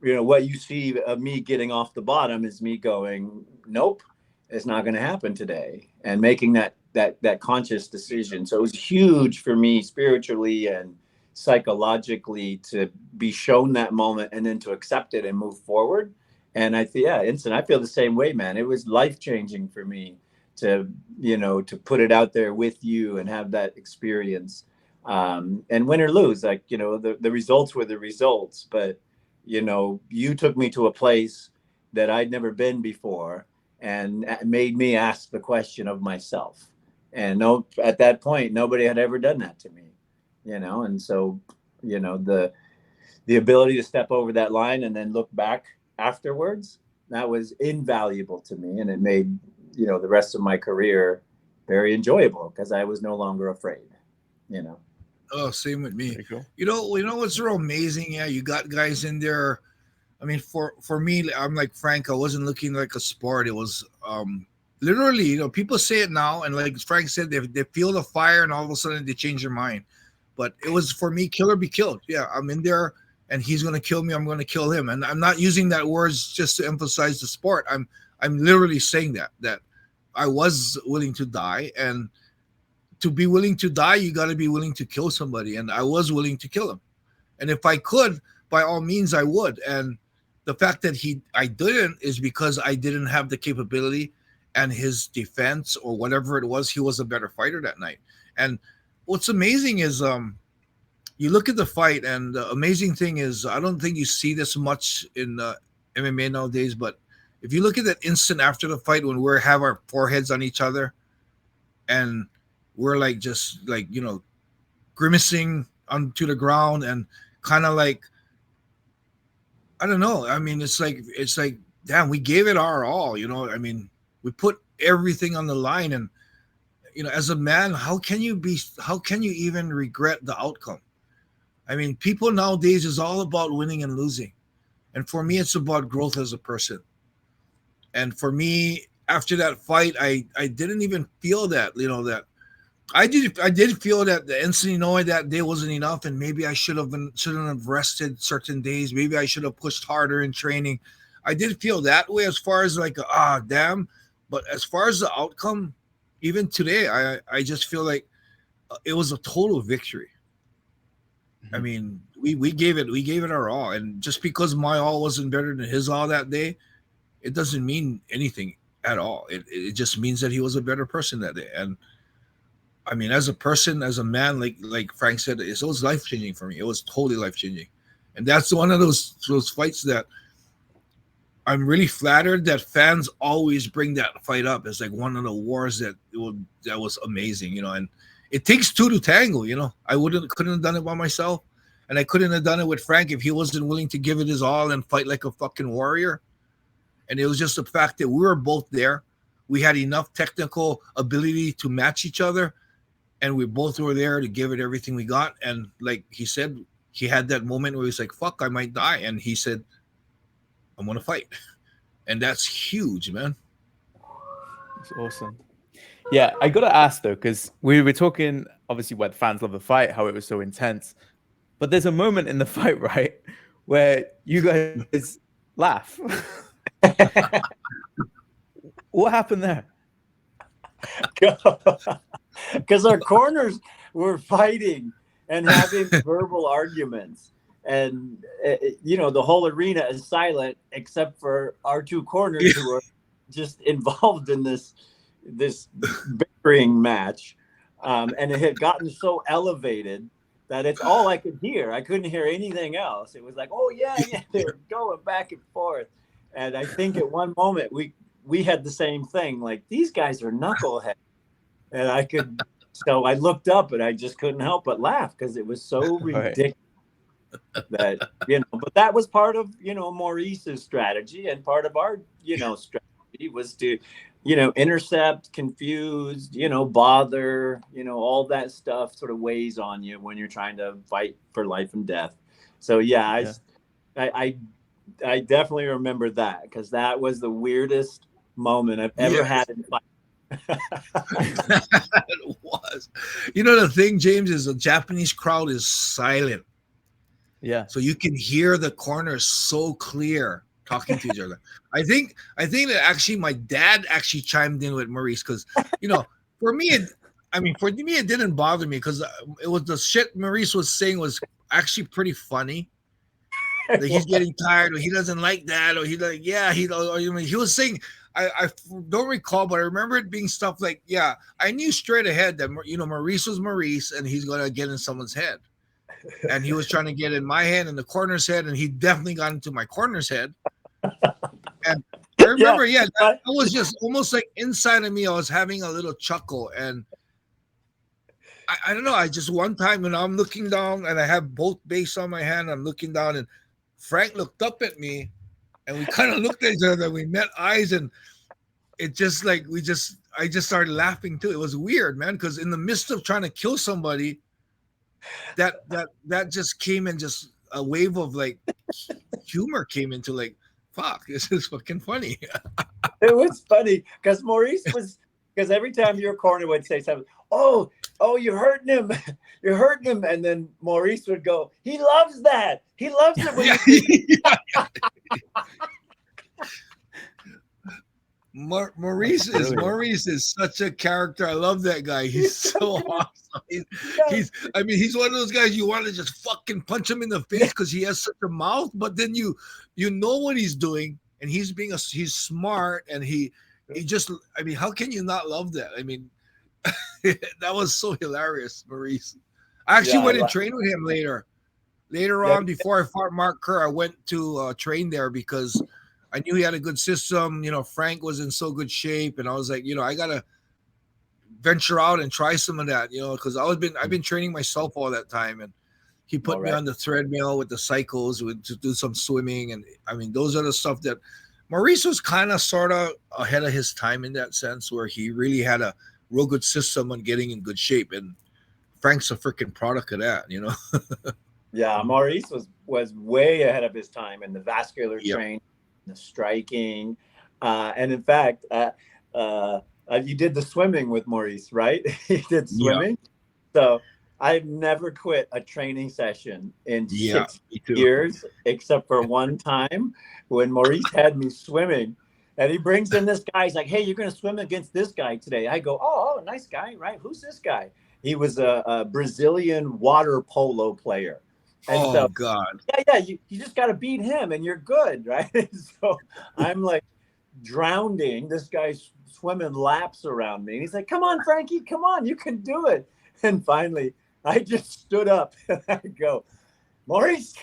what you see of me getting off the bottom is me going, nope, it's not going to happen today. And making that conscious decision. So it was huge for me spiritually and psychologically to be shown that moment and then to accept it and move forward. And I think, Enson, I feel the same way, man. It was life-changing for me to put it out there with you and have that experience. And win or lose, the results were the results, but you took me to a place that I'd never been before and made me ask the question of myself. And at that point, nobody had ever done that to me. And so, the ability to step over that line and then look back afterwards, that was invaluable to me. And it made, the rest of my career very enjoyable, because I was no longer afraid, Oh, same with me. You know what's real amazing? Yeah, you got guys in there. For me, I'm like Frank, I wasn't looking like a sport. It was literally, people say it now, and like Frank said, they feel the fire and all of a sudden they change their mind. But it was, for me, kill or be killed. Yeah, I'm in there and he's going to kill me. I'm going to kill him. And I'm not using that words just to emphasize the sport. I'm literally saying that I was willing to die. And to be willing to die, you got to be willing to kill somebody. And I was willing to kill him. And if I could, by all means, I would. And the fact that I didn't is because I didn't have the capability. and his defense or whatever it was, he was a better fighter that night. And what's amazing is you look at the fight, and the amazing thing is I don't think you see this much in MMA nowadays, but if you look at that instant after the fight when we have our foreheads on each other and we're like just like, you know, grimacing onto the ground and kind of like, I don't know. I mean, it's like, damn, we gave it our all, you know. I mean, we put everything on the line, and you know, as a man, how can you even regret the outcome? I mean, people nowadays is all about winning and losing. And for me, it's about growth as a person. And for me, after that fight, I didn't even feel that, you know, that I did feel that the Enson Inoue that day wasn't enough, and maybe I shouldn't have rested certain days. Maybe I should have pushed harder in training. I did feel that way as far as like damn. But as far as the outcome, even today, I just feel like it was a total victory. I mean, we gave it our all, and just because my all wasn't better than his all that day, it doesn't mean anything at all. It just means that he was a better person that day. And I mean, as a person, as a man, like Frank said, it was life changing for me. It was totally life changing, and that's one of those fights that I'm really flattered that fans always bring that fight up as like one of the wars that was amazing, you know. And it takes two to tango, you know. I couldn't have done it by myself, and I couldn't have done it with Frank if he wasn't willing to give it his all and fight like a fucking warrior. And it was just the fact that we were both there. We had enough technical ability to match each other, and we both were there to give it everything we got. And like he said, he had that moment where he's like, fuck, I might die. And he said, I'm going to fight. And that's huge, man. It's awesome. Yeah, I got to ask, though, because we were talking, obviously, where the fans love the fight, how it was so intense. But there's a moment in the fight, right, where you guys laugh. What happened there? Because our corners were fighting and having verbal arguments, and you know, the whole arena is silent except for our two corners who are just involved in this bickering match, and it had gotten so elevated that it's all I could hear. I couldn't hear anything else. It was like, oh yeah, they were going back and forth. And I think at one moment we had the same thing, like, these guys are knuckleheads. And so I looked up and I just couldn't help but laugh because it was so ridiculous that, you know, but that was part of, you know, Maurice's strategy, and part of our, you know, strategy was to, you know, intercept, confuse, you know, bother, you know, all that stuff sort of weighs on you when you're trying to fight for life and death. So yeah. I definitely remember that, because that was the weirdest moment I've ever had in fight. It was. You know, the thing, James, is the Japanese crowd is silent. Yeah. So you can hear the corners so clear talking to each other. I think that actually my dad actually chimed in with Maurice, because, you know, for me, it didn't bother me, because it was the shit Maurice was saying was actually pretty funny. That he's getting tired, or he doesn't like that, or he like, yeah, he was saying, I don't recall, but I remember it being stuff like, yeah, I knew straight ahead that, you know, Maurice was Maurice, and he's gonna get in someone's head, and he was trying to get in my head and the corner's head, and he definitely got into my corner's head. And I remember, that was just almost like inside of me, I was having a little chuckle, and I don't know, I just, one time when I'm looking down and I have both base on my hand, I'm looking down, and Frank looked up at me, and we kind of looked at each other. We met eyes, and it just like I just started laughing too. It was weird, man, because in the midst of trying to kill somebody, that just came in, just a wave of like humor came into, like, fuck, this is fucking funny. It was funny because Maurice was, because every time your corner would say something, oh, you're hurting him. You're hurting him. And then Maurice would go, he loves that. He loves it when Maurice is such a character. I love that guy. He's so awesome. He's one of those guys you want to just fucking punch him in the face because he has such a mouth, but then you know what he's doing, and he's smart, and he he just, I mean, how can you not love that? I mean, that was so hilarious, Maurice. I actually went and trained with him later. Later on, before I fought Mark Kerr, I went to train there because I knew he had a good system. You know, Frank was in so good shape, and I was like, you know, I gotta venture out and try some of that. You know, because I've been training myself all that time, and he put me on the treadmill with the cycles to do some swimming, and I mean, those are the stuff that Maurice was kind of sort of ahead of his time in that sense, where he really had a real good system on getting in good shape, and Frank's a freaking product of that, you know. Yeah, Maurice was way ahead of his time in the vascular training, the striking, and in fact, you did the swimming with Maurice, right? He did swimming, so I've never quit a training session in 6 years, except for one time when Maurice had me swimming, and he brings in this guy. He's like, "Hey, you're going to swim against this guy today." I go, "Oh, nice guy, right? Who's this guy?" He was a Brazilian water polo player. And God. Yeah, you just got to beat him and you're good, right? So I'm like drowning. This guy's swimming laps around me. And he's like, "Come on, Frankie, come on, you can do it." And finally, I just stood up and I go, "Maurice,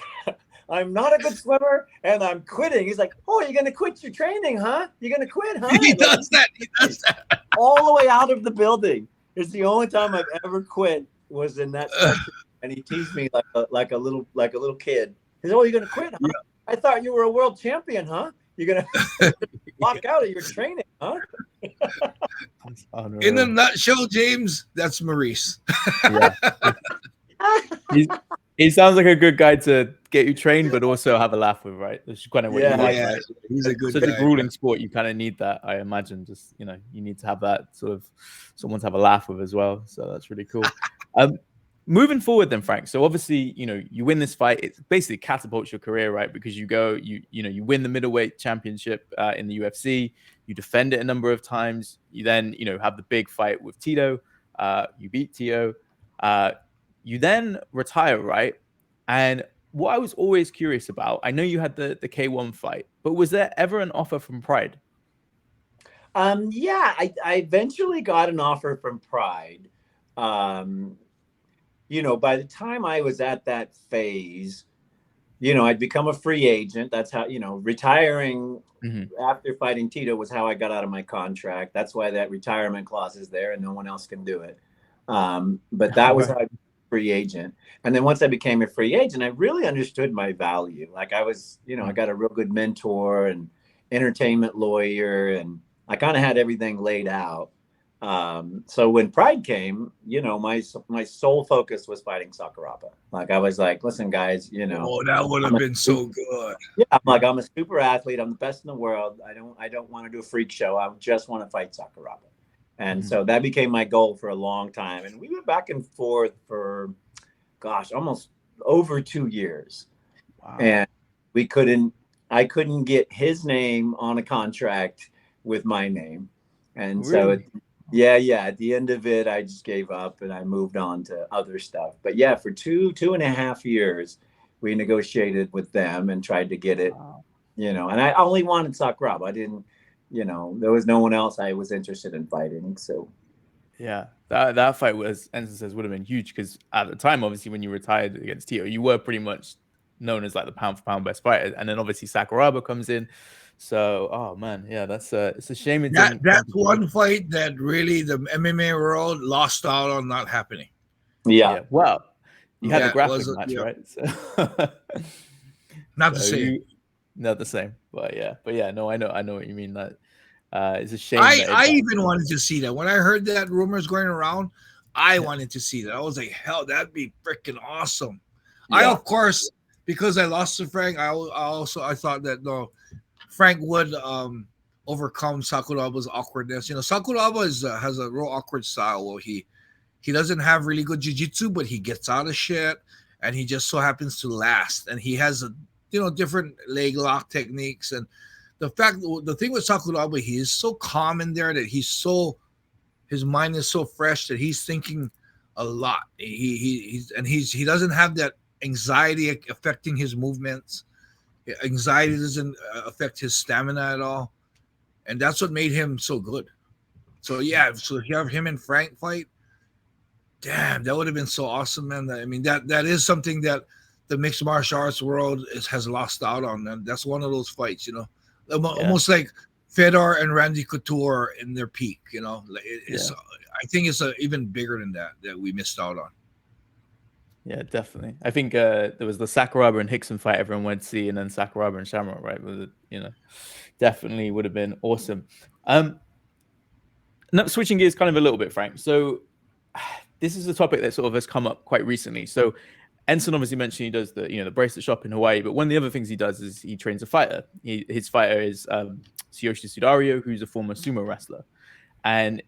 I'm not a good swimmer and I'm quitting." He's like, "Oh, you're going to quit your training, huh? You're going to quit, huh?" He does that. He does that. All the way out of the building. It's the only time I've ever quit was in that session. And he teased me like a little kid. He said, "Oh, you're gonna quit, huh? Yeah. I thought you were a world champion, huh? You're gonna walk out of your training, huh?" In a nutshell, James, that's Maurice. He sounds like a good guy to get you trained, but also have a laugh with, right? That's kind of what you like, right? He's a good such guy. a grueling sport. You kind of need that, I imagine. Just, you know, you need to have that sort of someone to have a laugh with as well. So that's really cool. Moving forward then, Frank. So obviously, you know, you win this fight. It basically catapults your career, right? Because you go, you win the middleweight championship in the UFC. You defend it a number of times. You then, you know, have the big fight with Tito. You beat Tito. You then retire, right? And what I was always curious about, I know you had the K1 fight, but was there ever an offer from Pride? Yeah, I eventually got an offer from Pride. You know, by the time I was at that phase, you know, I'd become a free agent. That's how, you know, retiring after fighting Tito was how I got out of my contract. That's why that retirement clause is there and no one else can do it. But that was how I became a free agent. And then once I became a free agent, I really understood my value. Like I was, you know, I got a real good mentor and entertainment lawyer, and I kind of had everything laid out. So when Pride came, you know, my sole focus was fighting Sakuraba. Like I was like, "Listen, guys, you know, oh, that would have been so good." Yeah, I'm like, I'm a super athlete. I'm the best in the world. I don't want to do a freak show. I just want to fight Sakuraba. And so that became my goal for a long time. And we went back and forth for, gosh, almost over 2 years. Wow. And I couldn't get his name on a contract with my name. And really? At the end of it, I just gave up and I moved on to other stuff. But yeah, for two and a half years, we negotiated with them and tried to get it, you know, and I only wanted Sakuraba. I didn't, you know, there was no one else I was interested in fighting. So yeah, that fight was, Enson says, would have been huge because at the time, obviously, when you retired against Tito, you were pretty much known as like the pound for pound best fighter. And then obviously Sakuraba comes in. So, oh man, yeah, that's it's a shame. That's one fight that really the MMA world lost out on not happening. Yeah. Well, you had the grappling match, right? So, not the same. Not the same, but yeah. No, I know what you mean. That it's a shame. I even wanted to see that when I heard that rumors going around. I wanted to see that. I was like, hell, that'd be freaking awesome. Yeah. I, of course, because I lost to Frank, I thought that no. Frank would overcome Sakuraba's awkwardness. You know, Sakuraba has a real awkward style where he doesn't have really good jiu-jitsu, but he gets out of shit and he just so happens to last. And he has different leg lock techniques. And the thing with Sakuraba, he is so calm in there that his mind is so fresh that he's thinking a lot. He doesn't have that anxiety affecting his movements. Anxiety doesn't affect his stamina at all. and that's what made him so good. So yeah, so if you have him and Frank fight, damn, that would have been so awesome, man. I mean, that is something that the mixed martial arts world has lost out on, and that's one of those fights, you know, almost like Fedor and Randy Couture in their peak, you know. I think it's even bigger than that we missed out on. Yeah, definitely. I think there was the Sakuraba and Hickson fight everyone went to see, and then Sakuraba and Shamrock, right? Was it, you know, definitely would have been awesome. Now, switching gears kind of a little bit, Frank. So this is a topic that sort of has come up quite recently. So Enson obviously mentioned he does the bracelet shop in Hawaii, but one of the other things he does is he trains a fighter. His fighter is Tsuyoshi Sudario, who's a former sumo wrestler, and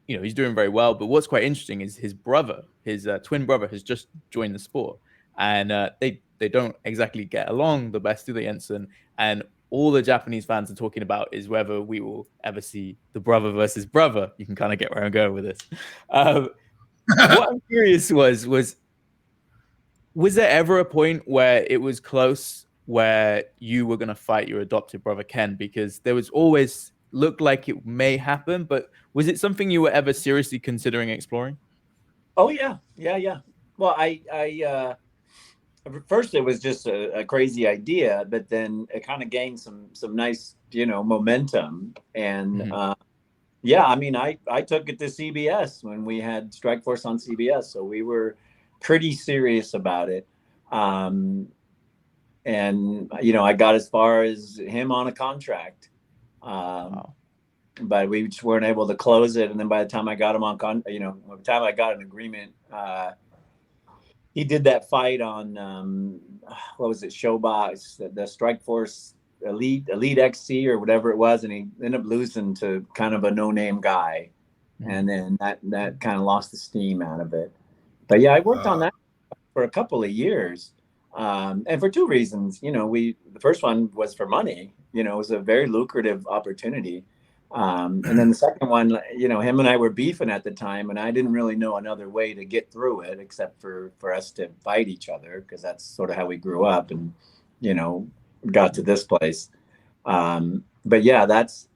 he's doing very well. But what's quite interesting is his brother, his twin brother, has just joined the sport, and they don't exactly get along the best, do they, Enson? And all the Japanese fans are talking about is whether we will ever see the brother versus brother. You can kind of get where I'm going with this. What I'm curious was there ever a point where it was close, where you were going to fight your adopted brother Ken? Because there was always looked like it may happen, but was it something you were ever seriously considering exploring? Oh yeah. Well, I first it was just a crazy idea, but then it kind of gained some nice momentum, and yeah, I mean, I took it to CBS when we had Strikeforce on CBS, so we were pretty serious about it. And I got as far as him on a contract, Wow. but we just weren't able to close it. And then by the time I got him on by the time I got an agreement, he did that fight on what was it, Showbox, the Strikeforce Elite XC or whatever it was, and he ended up losing to kind of a no-name guy, and then that kind of lost the steam out of it. But yeah, I worked on that for a couple of years, and for two reasons. The first one was for money. It was a very lucrative opportunity, and then the second one, him and I were beefing at the time, and I didn't really know another way to get through it except for us to fight each other, because that's sort of how we grew up, and got to this place. But yeah, that's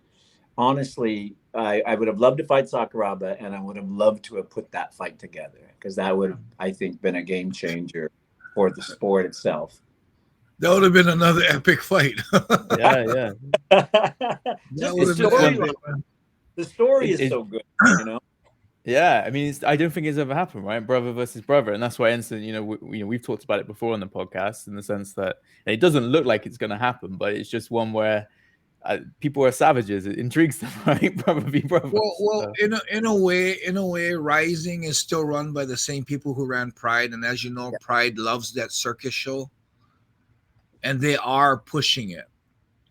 honestly, I would have loved to fight Sakuraba, and I would have loved to have put that fight together, because that would have, I think, been a game changer for the sport itself. That would have been another epic fight. Yeah. The story is so good, Yeah, I mean, I don't think it's ever happened, right? Brother versus brother, and that's why Enson, we've talked about it before on the podcast, in the sense that it doesn't look like it's going to happen, but it's just one where people are savages. It intrigues them, right? Brother v brother. Well, in a way, Rising is still run by the same people who ran Pride, and as you know, Pride loves that circus show, and they are pushing it.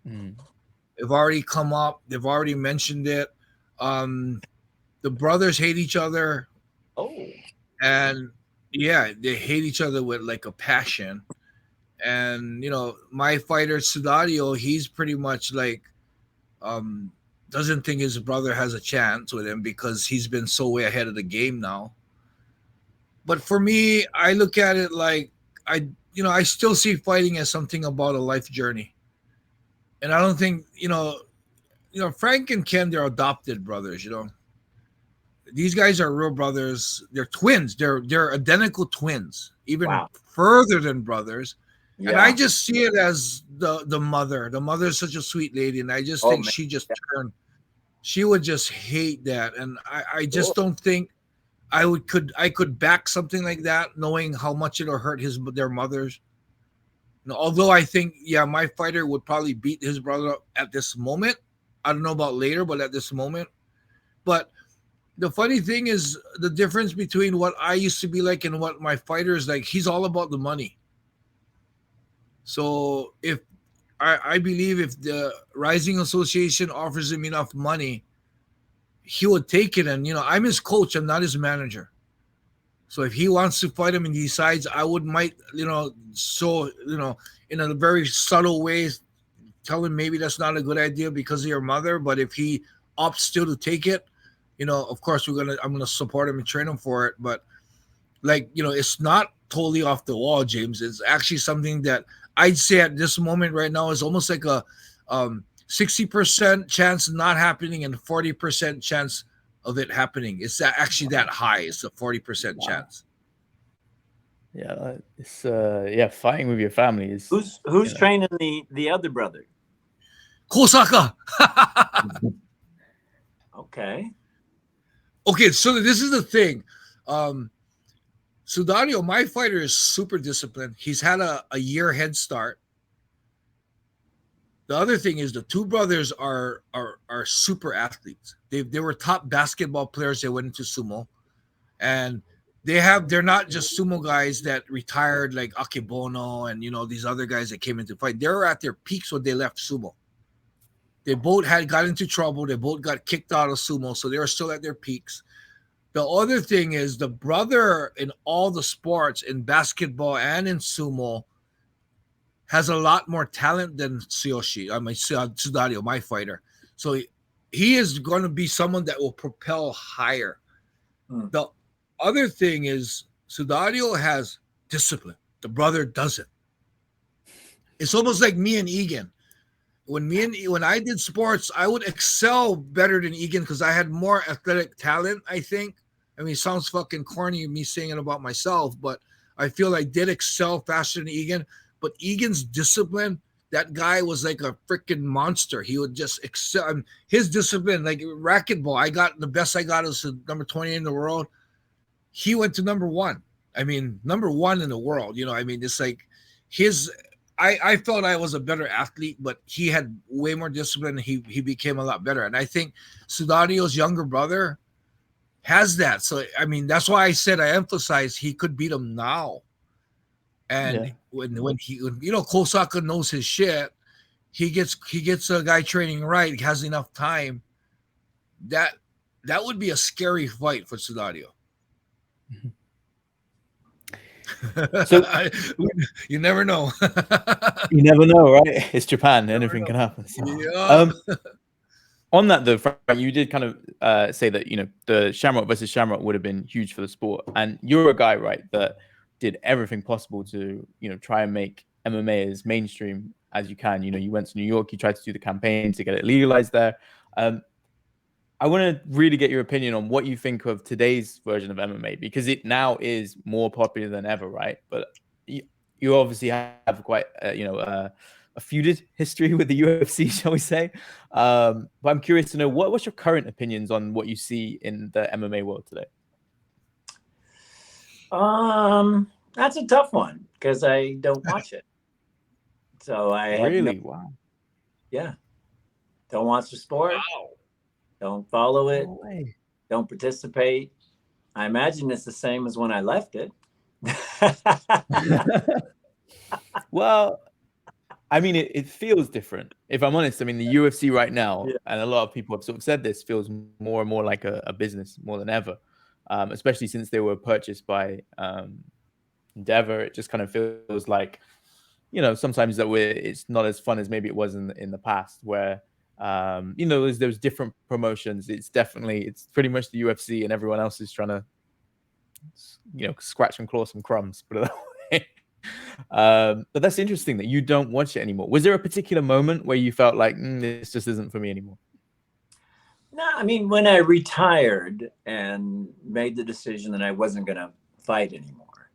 They've already come up. They've already mentioned it. The brothers hate each other. Oh. And yeah, they hate each other with like a passion. And my fighter Sudario, he's pretty much like doesn't think his brother has a chance with him, because he's been so way ahead of the game now. But for me, I look at it like I still see fighting as something about a life journey. And I don't think, Frank and Ken, they're adopted brothers, These guys are real brothers. They're twins. They're identical twins, even further than brothers. Yeah. And I just see it as the mother. The mother is such a sweet lady, and I just think she just turned. She would just hate that, and I just don't think I could back something like that, knowing how much it'll hurt their mothers. Although I think, my fighter would probably beat his brother up at this moment. I don't know about later, but at this moment. But the funny thing is, the difference between what I used to be like and what my fighter is like, he's all about the money. So if I believe if the Rising Association offers him enough money, he would take it. And, I'm his coach. I'm not his manager. So if he wants to fight him and he decides, I might, in a very subtle way, tell him maybe that's not a good idea because of your mother. But if he opts still to take it, of course I'm gonna support him and train him for it. But it's not totally off the wall, James. It's actually something that I'd say at this moment right now is almost like 60% chance not happening and 40% chance of it happening. It's actually that high. It's a 40% chance. Yeah, it's yeah, fighting with your family is. Who's training the other brother? Kosaka. Okay. Okay, so this is the thing. Sudario, my fighter, is super disciplined. He's had a year head start. The other thing is the two brothers are super athletes. They were top basketball players. They went into sumo, and they're not just sumo guys that retired like Akebono and these other guys that came into fight. They were at their peaks when they left sumo. They both got into trouble. They both got kicked out of sumo, so they were still at their peaks. The other thing is the brother in all the sports, in basketball and in sumo, has a lot more talent than Tsuyoshi. I mean, Sudario, my fighter. So he is going to be someone that will propel higher. The other thing is Sudario has discipline. The brother doesn't. It's almost like me and Egan. When I did sports, I would excel better than Egan because I had more athletic talent, I think. I mean, it sounds fucking corny me saying it about myself, but I feel I did excel faster than Egan. But Egan's discipline, that guy was like a freaking monster. He would just excel. His discipline, like racquetball, the best I got was number 20 in the world. He went to number 1. I mean, number 1 in the world. I mean, it's like I felt I was a better athlete, but he had way more discipline. He became a lot better. And I think Sudario's younger brother has that. So, I mean, that's why I emphasized he could beat him now. And when Kosaka knows his shit, he gets a guy training right, he has enough time. That would be a scary fight for Sudario. So you never know. You never know, right? It's Japan. Anything can happen. So. Yeah. On that though, Frank, you did kind of say that the Shamrock versus Shamrock would have been huge for the sport, and you're a guy, right, that did everything possible to try and make MMA as mainstream as you can. You went to New York, you tried to do the campaign to get it legalized there. I want to really get your opinion on what you think of today's version of MMA, because it now is more popular than ever, right? But you obviously have quite a feuded history with the UFC, shall we say? But I'm curious to know what's your current opinions on what you see in the MMA world today. That's a tough one because I don't watch it. So I really wow. Yeah. Don't watch the sport. Wow. Don't follow it. No way. Don't participate. I imagine it's the same as when I left it. Well, I mean, it feels different. If I'm honest, I mean, the UFC right now, and a lot of people have sort of said this, feels more and more like a business more than ever, especially since they were purchased by Endeavor. It just kind of feels like, sometimes that it's not as fun as maybe it was in the past, where there's different promotions. It's pretty much the UFC, and everyone else is trying to scratch and claw some crumbs, put it that way. But that's interesting that you don't watch it anymore. Was there a particular moment where you felt like this just isn't for me anymore? No, I mean, when I retired and made the decision that I wasn't going to fight anymore,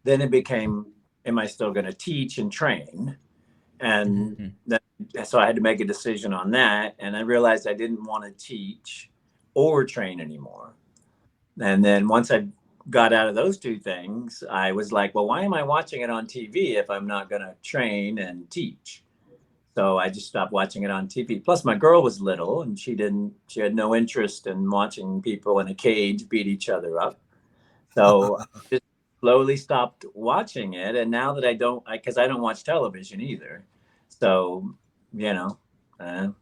then it became, am I still going to teach and train? And so I had to make a decision on that. And I realized I didn't want to teach or train anymore. And then once I got out of those two things, I was like, well, why am I watching it on TV if I'm not going to train and teach? So I just stopped watching it on TV. Plus my girl was little and she had no interest in watching people in a cage beat each other up. So I just slowly stopped watching it. And now that I don't watch television either. So,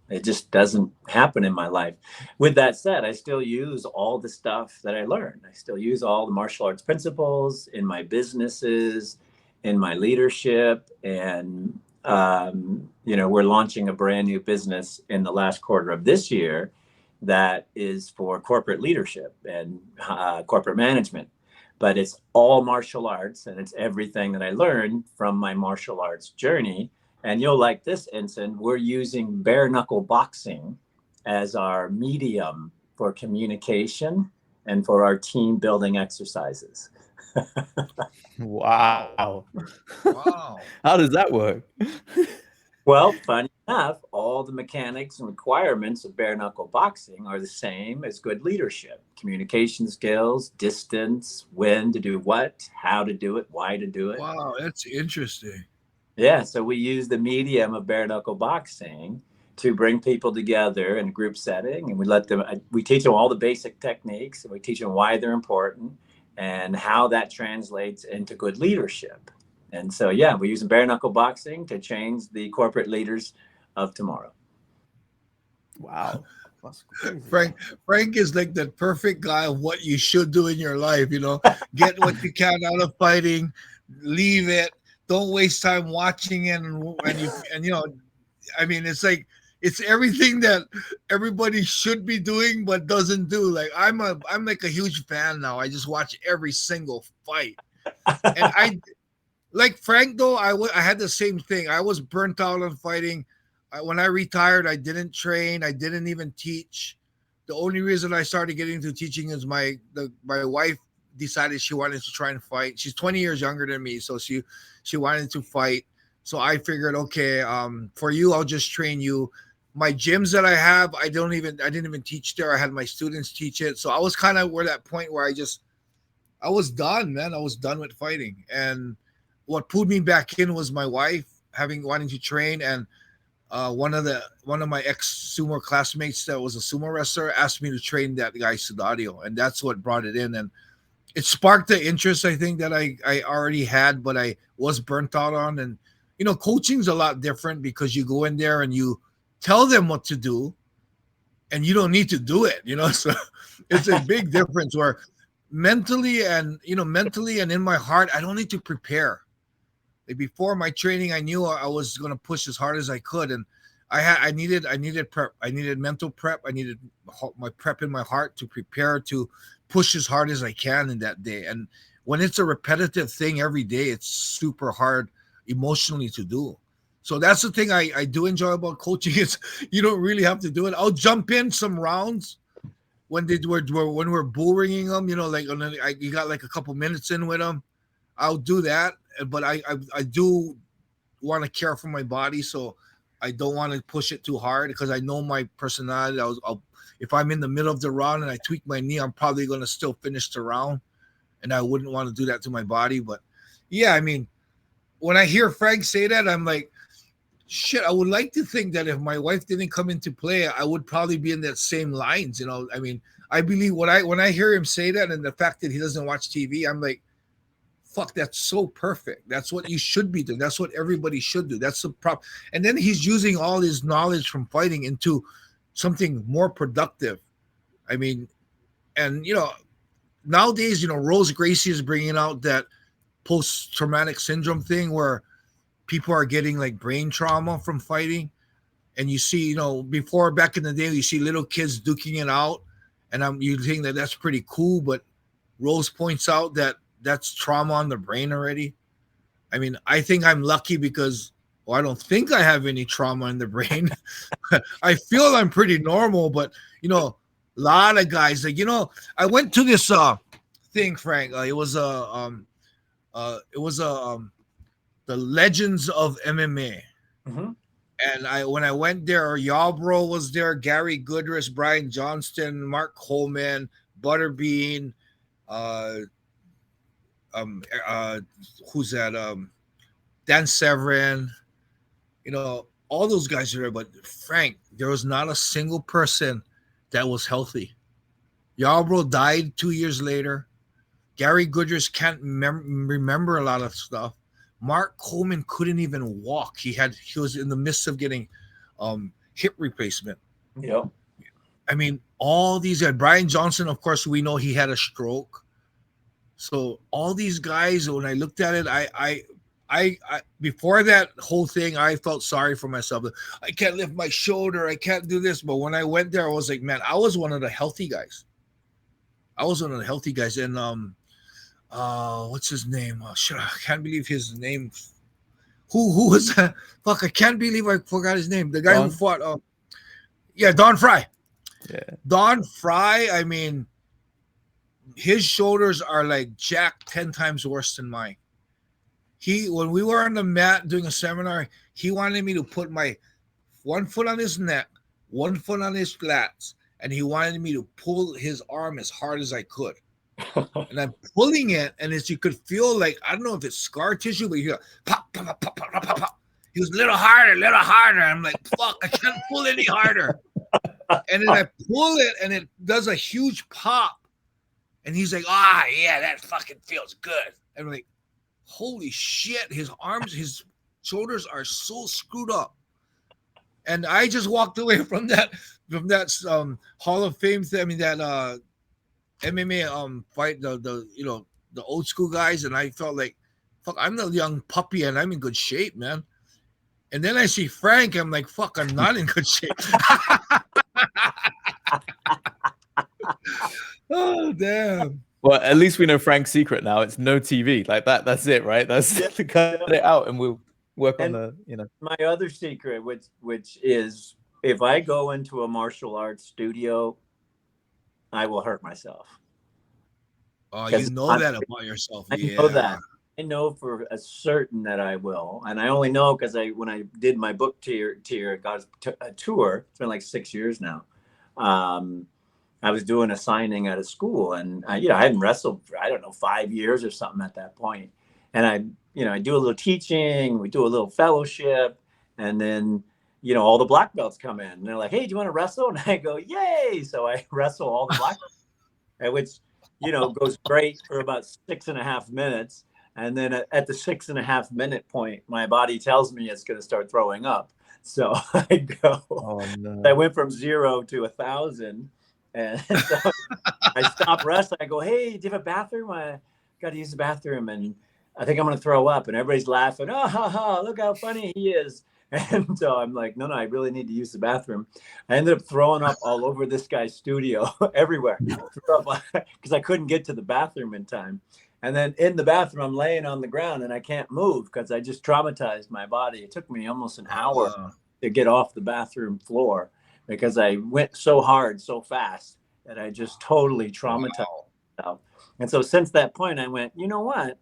it just doesn't happen in my life. With that said, I still use all the stuff that I learned. I still use all the martial arts principles in my businesses, in my leadership. And, we're launching a brand new business in the last quarter of this year that is for corporate leadership and corporate management. But it's all martial arts, and it's everything that I learned from my martial arts journey And you'll like this, Enson. We're using bare knuckle boxing as our medium for communication and for our team building exercises. Wow. Wow. How does that work? Well, funny enough, all the mechanics and requirements of bare knuckle boxing are the same as good leadership. Communication skills, distance, when to do what, how to do it, why to do it. Wow, that's interesting. Yeah, so we use the medium of bare knuckle boxing to bring people together in a group setting, and we teach them all the basic techniques, and we teach them why they're important and how that translates into good leadership. And so, yeah, we're using bare knuckle boxing to change the corporate leaders of tomorrow. Wow. That's crazy. Frank is like the perfect guy of what you should do in your life. Get what you can out of fighting, leave it. Don't waste time watching it, I mean, it's like it's everything that everybody should be doing but doesn't do. Like I'm like a huge fan now. I just watch every single fight, and like Frank though. I had the same thing. I was burnt out on fighting. When I retired, I didn't train. I didn't even teach. The only reason I started getting into teaching is my wife decided she wanted to try and fight. She's 20 years younger than me, so she wanted to fight. So I figured, okay, for you, I'll just train you. My gyms that I have, I didn't even teach there. I had my students teach it. So I was kind of where that point where I was done, man. I was done with fighting. And what pulled me back in was my wife wanting to train. And one of my ex sumo classmates that was a sumo wrestler asked me to train that guy Sudadio, and that's what brought it in. And it sparked the interest I think that I already had, but I was burnt out on. And coaching's a lot different because you go in there and you tell them what to do, and you don't need to do it. So it's a big difference where mentally and in my heart, I don't need to prepare. Like before my training, I knew I was going to push as hard as I could, and I needed prep. I needed mental prep. I needed my prep in my heart to prepare to push as hard as I can in that day. And when it's a repetitive thing every day, it's super hard emotionally to do. So that's the thing I do enjoy about coaching is you don't really have to do it. I'll jump in some rounds when we're bull ringing them, like you got like a couple minutes in with them. I'll do that, but I do want to care for my body, so I don't want to push it too hard because I know my personality. If I'm in the middle of the round and I tweak my knee, I'm probably going to still finish the round, and I wouldn't want to do that to my body. But yeah, I mean, when I hear Frank say that, I'm like, shit, I would like to think that if my wife didn't come into play, I would probably be in that same lines. I mean, I believe when I hear him say that and the fact that he doesn't watch TV, I'm like, fuck, that's so perfect. That's what you should be doing. That's what everybody should do. That's the problem. And then he's using all his knowledge from fighting into something more productive. I mean, and nowadays, Rose Gracie is bringing out that post-traumatic syndrome thing where people are getting like brain trauma from fighting. And you see, before back in the day, you see little kids duking it out, and you think that that's pretty cool. But Rose points out that that's trauma on the brain already. I mean, I think I'm lucky because, well, I don't think I have any trauma in the brain. I feel I'm pretty normal, but a lot of guys like, I went to this thing, Frank. It was the Legends of MMA. Mm-hmm. And when I went there, Yarbrough was there, Gary Goodrich, Brian Johnston, Mark Coleman, Butterbean, who's that? Dan Severin, all those guys are there. But Frank, there was not a single person that was healthy. Yarbrough died 2 years later. Gary Goodrich can't remember a lot of stuff. Mark Coleman couldn't even walk. He was in the midst of getting hip replacement. Yep. I mean, all these guys. Brian Johnson, of course, we know he had a stroke. So all these guys, when I looked at it, I before that whole thing, I felt sorry for myself. I can't lift my shoulder. I can't do this. But when I went there, I was like, man, I was one of the healthy guys. And what's his name? Shit, I can't believe his name who was fuck? I can't believe I forgot his name. The guy Don? who fought. Yeah, Don Fry. Yeah. Don Fry. I mean, his shoulders are like jacked 10 times worse than mine. When we were on the mat doing a seminar, he wanted me to put my one foot on his neck, one foot on his lats, and he wanted me to pull his arm as hard as I could. And I'm pulling it, and as you could feel, like, I don't know if it's scar tissue, but you hear pop, pop, pop, pop, pop, pop, pop. He was a little harder. I'm like, fuck, I can't pull any harder. And then I pull it, and it does a huge pop. And he's like, yeah, that fucking feels good. And I'm like, holy shit, his arms, his shoulders are so screwed up. And I just walked away from that Hall of Fame thing. I mean, that MMA fight, the old school guys, and I felt like, fuck, I'm the young puppy and I'm in good shape, man. And then I see Frank, I'm like, fuck, I'm not in good shape. Oh, damn. Well, at least we know Frank's secret now. It's no TV. Like that. That's it, right? That's to cut it out, and we'll work on the. My other secret, which is, if I go into a martial arts studio, I will hurt myself. Oh, you know that about yourself. I know that. I know for a certain that I will, and I only know because when I did my book tier, got a tour. It's been like 6 years now. I was doing a signing at a school, and I hadn't wrestled for, I don't know, 5 years or something at that point. And I do a little teaching, we do a little fellowship, and then, all the black belts come in, and they're like, "Hey, do you want to wrestle?" And I go, "Yay!" So I wrestle all the black belts, which, goes great for about 6.5 minutes. And then at the 6.5 minute point, my body tells me it's going to start throwing up. So I go, oh, no. I went from 0 to 1,000. And so I stopped wrestling. I go, "Hey, do you have a bathroom? I got to use the bathroom, and I think I'm going to throw up." And everybody's laughing. "Oh, ha, ha, look how funny he is." And so I'm like, no, I really need to use the bathroom. I ended up throwing up all over this guy's studio, everywhere, because I couldn't get to the bathroom in time. And then in the bathroom, I'm laying on the ground, and I can't move because I just traumatized my body. It took me almost an hour to get off the bathroom floor, because I went so hard, so fast, that I just totally traumatized myself. And so since that point, I went, you know what?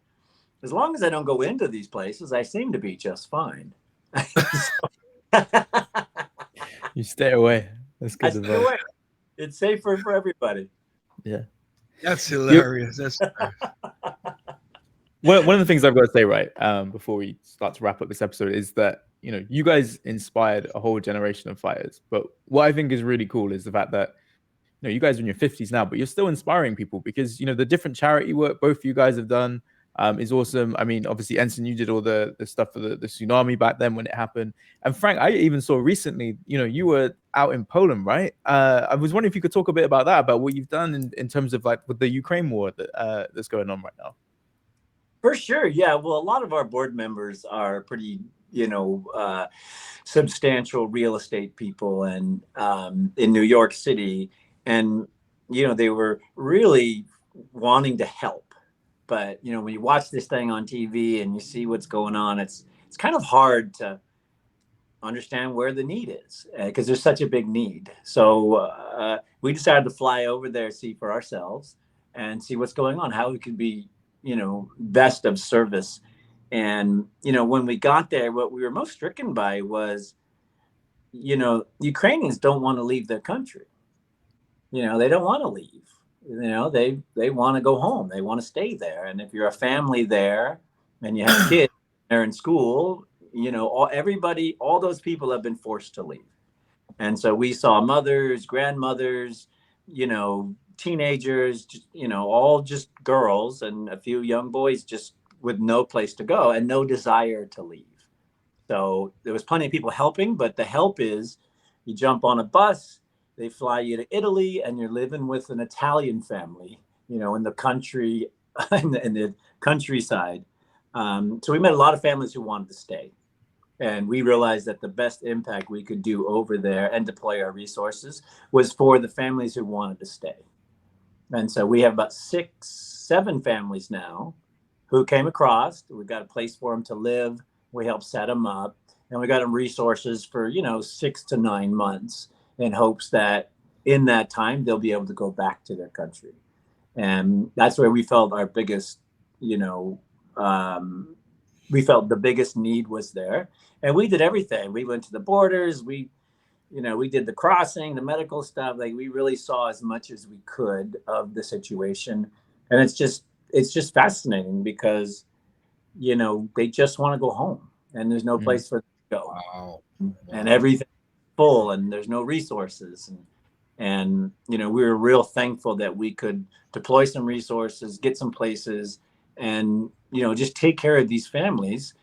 As long as I don't go into these places, I seem to be just fine. You stay away. That's good advice. It's safer for everybody. Yeah. That's hilarious. That's one of the things I've got to say, right, before we start to wrap up this episode, is that you guys inspired a whole generation of fighters. But what I think is really cool is the fact that you guys are in your 50s now, but you're still inspiring people, because the different charity work both of you guys have done is awesome. I mean, obviously, Enson, you did all the stuff for the tsunami back then when it happened. And Frank, I even saw recently, you were out in Poland, right? I was wondering if you could talk a bit about that, about what you've done in terms of like with the Ukraine war that's going on right now. For sure. Yeah. Well, a lot of our board members are pretty, substantial real estate people, and in New York City. And, they were really wanting to help. But, when you watch this thing on TV and you see what's going on, it's kind of hard to understand where the need is, because there's such a big need. So we decided to fly over there, see for ourselves, and see what's going on, how we could be, best of service. And, when we got there, what we were most stricken by was, Ukrainians don't want to leave their country. They don't want to leave. They want to go home. They want to stay there. And if you're a family there and you have kids, they're in school, all those people have been forced to leave. And so we saw mothers, grandmothers, teenagers, all just girls, and a few young boys just with no place to go and no desire to leave. So there was plenty of people helping, but the help is you jump on a bus, they fly you to Italy, and you're living with an Italian family, in the country, in the countryside. So we met a lot of families who wanted to stay. And we realized that the best impact we could do over there and deploy our resources was for the families who wanted to stay. And so we have about 6-7 families now who came across. We've got a place for them to live. We helped set them up, and we got them resources for 6 to 9 months in hopes that in that time they'll be able to go back to their country. And that's where we felt our biggest, we felt the biggest need was there. And we did everything. We went to the borders. We did the crossing, the medical stuff. Like, we really saw as much as we could of the situation. And it's just fascinating because, they just want to go home, and there's no place for them to go. Wow. And everything's full, and there's no resources. And we were real thankful that we could deploy some resources, get some places, and, just take care of these families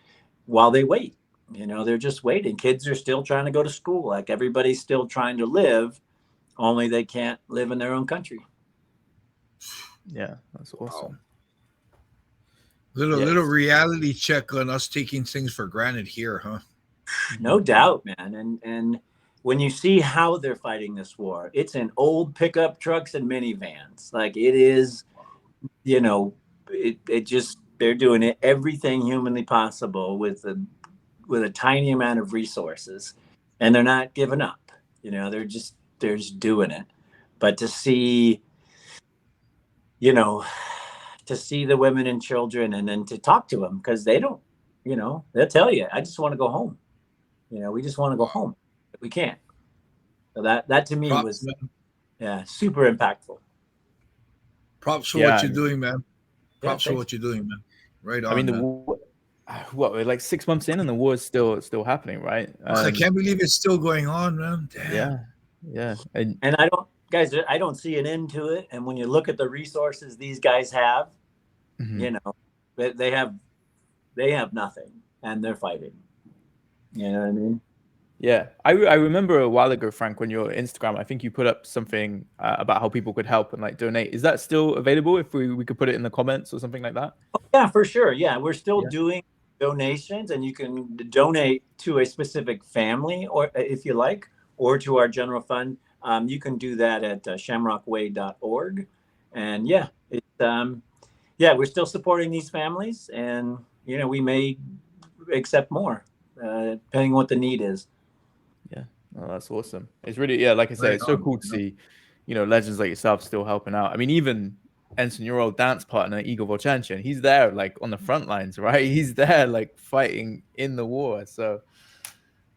while they wait. They're just waiting. Kids are still trying to go to school. Like, everybody's still trying to live, only they can't live in their own country. Yeah, that's awesome. Wow. Little reality check on us taking things for granted here, huh? No doubt, man. And when you see how they're fighting this war, it's in old pickup trucks and minivans. Like, it is, they're doing it everything humanly possible with a tiny amount of resources, and they're not giving up. They're just doing it. But to see, to see the women and children, and then to talk to them, because they don't, they'll tell you, I just want to go home. We just want to go home, but we can't. So that to me was, super impactful. Props for what you're doing, man. Props for what you're doing, man. Right on. I mean, the war, we're like 6 months in, and the war is still happening, right? I can't believe it's still going on, man. Damn. Yeah. And I don't see an end to it. And when you look at the resources these guys have, they have nothing, and they're fighting. You know what I mean? Yeah, I remember a while ago, Frank, when your Instagram, I think you put up something about how people could help and like donate. Is that still available? If we could put it in the comments or something like that? Oh, yeah, for sure. Yeah, we're still doing donations, and you can donate to a specific family, or if you like, or to our general fund. You can do that at shamrockway.org. And we're still supporting these families, and we may accept more depending on what the need is. Yeah, oh, that's awesome. It's really, like I say, it's so cool to see, legends like yourself still helping out. I mean, even Enson, your old dance partner, Igor Volchanchin, he's there like on the front lines, right? He's there like fighting in the war. So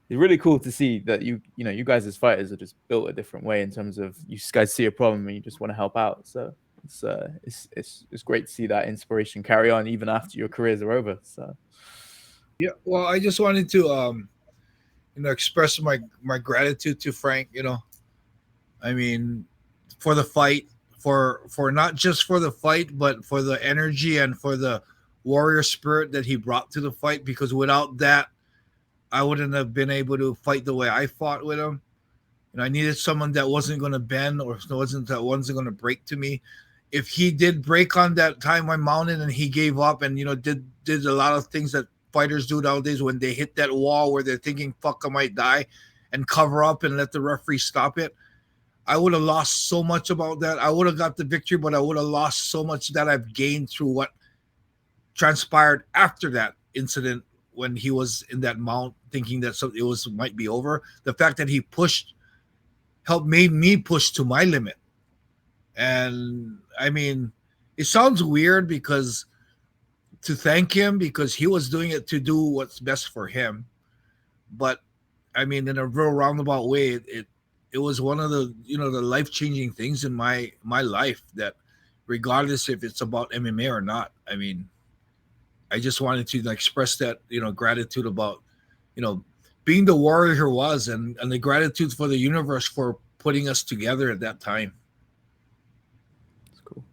it's really cool to see that you guys as fighters are just built a different way in terms of you guys see a problem and you just want to help out. So it's great to see that inspiration carry on even after your careers are over. So yeah, well, I just wanted to express my gratitude to Frank. I mean, for the fight, for not just for the fight, but for the energy and for the warrior spirit that he brought to the fight. Because without that, I wouldn't have been able to fight the way I fought with him. I needed someone that wasn't going to bend or wasn't going to break to me. If he did break on that time I mounted and he gave up and did a lot of things that fighters do nowadays when they hit that wall where they're thinking, fuck, I might die, and cover up and let the referee stop it, I would have lost so much about that. I would have got the victory, but I would have lost so much that I've gained through what transpired after that incident when he was in that mount thinking that it might be over. The fact that he made me push to my limit. And I mean, it sounds weird because to thank him because he was doing it to do what's best for him. But I mean, in a real roundabout way, it was one of the, the life-changing things in my life that regardless if it's about MMA or not, I mean, I just wanted to express that, gratitude about, being the warrior he was and the gratitude for the universe for putting us together at that time. That's cool.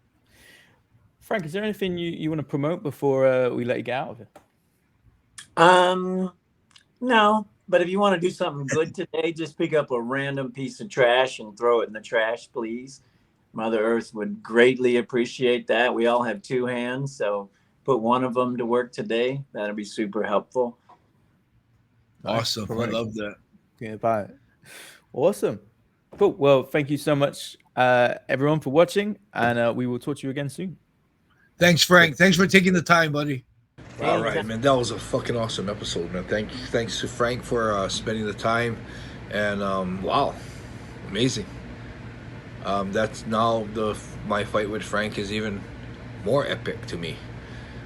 Frank, is there anything you want to promote before we let you get out of it? No, but if you want to do something good today, just pick up a random piece of trash and throw it in the trash, please. Mother Earth would greatly appreciate that. We all have two hands, so put one of them to work today. That'll be super helpful. Awesome. I love that. Yeah, bye. Awesome. Cool. Well, thank you so much, everyone, for watching, and we will talk to you again soon. Thanks, Frank. Thanks for taking the time, buddy. All right, man. That was a fucking awesome episode, man. Thanks to Frank for spending the time, and wow, amazing. That's now my fight with Frank is even more epic to me.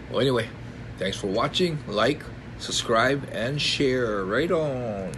Well, anyway, thanks for watching. Like, subscribe, and share. Right on.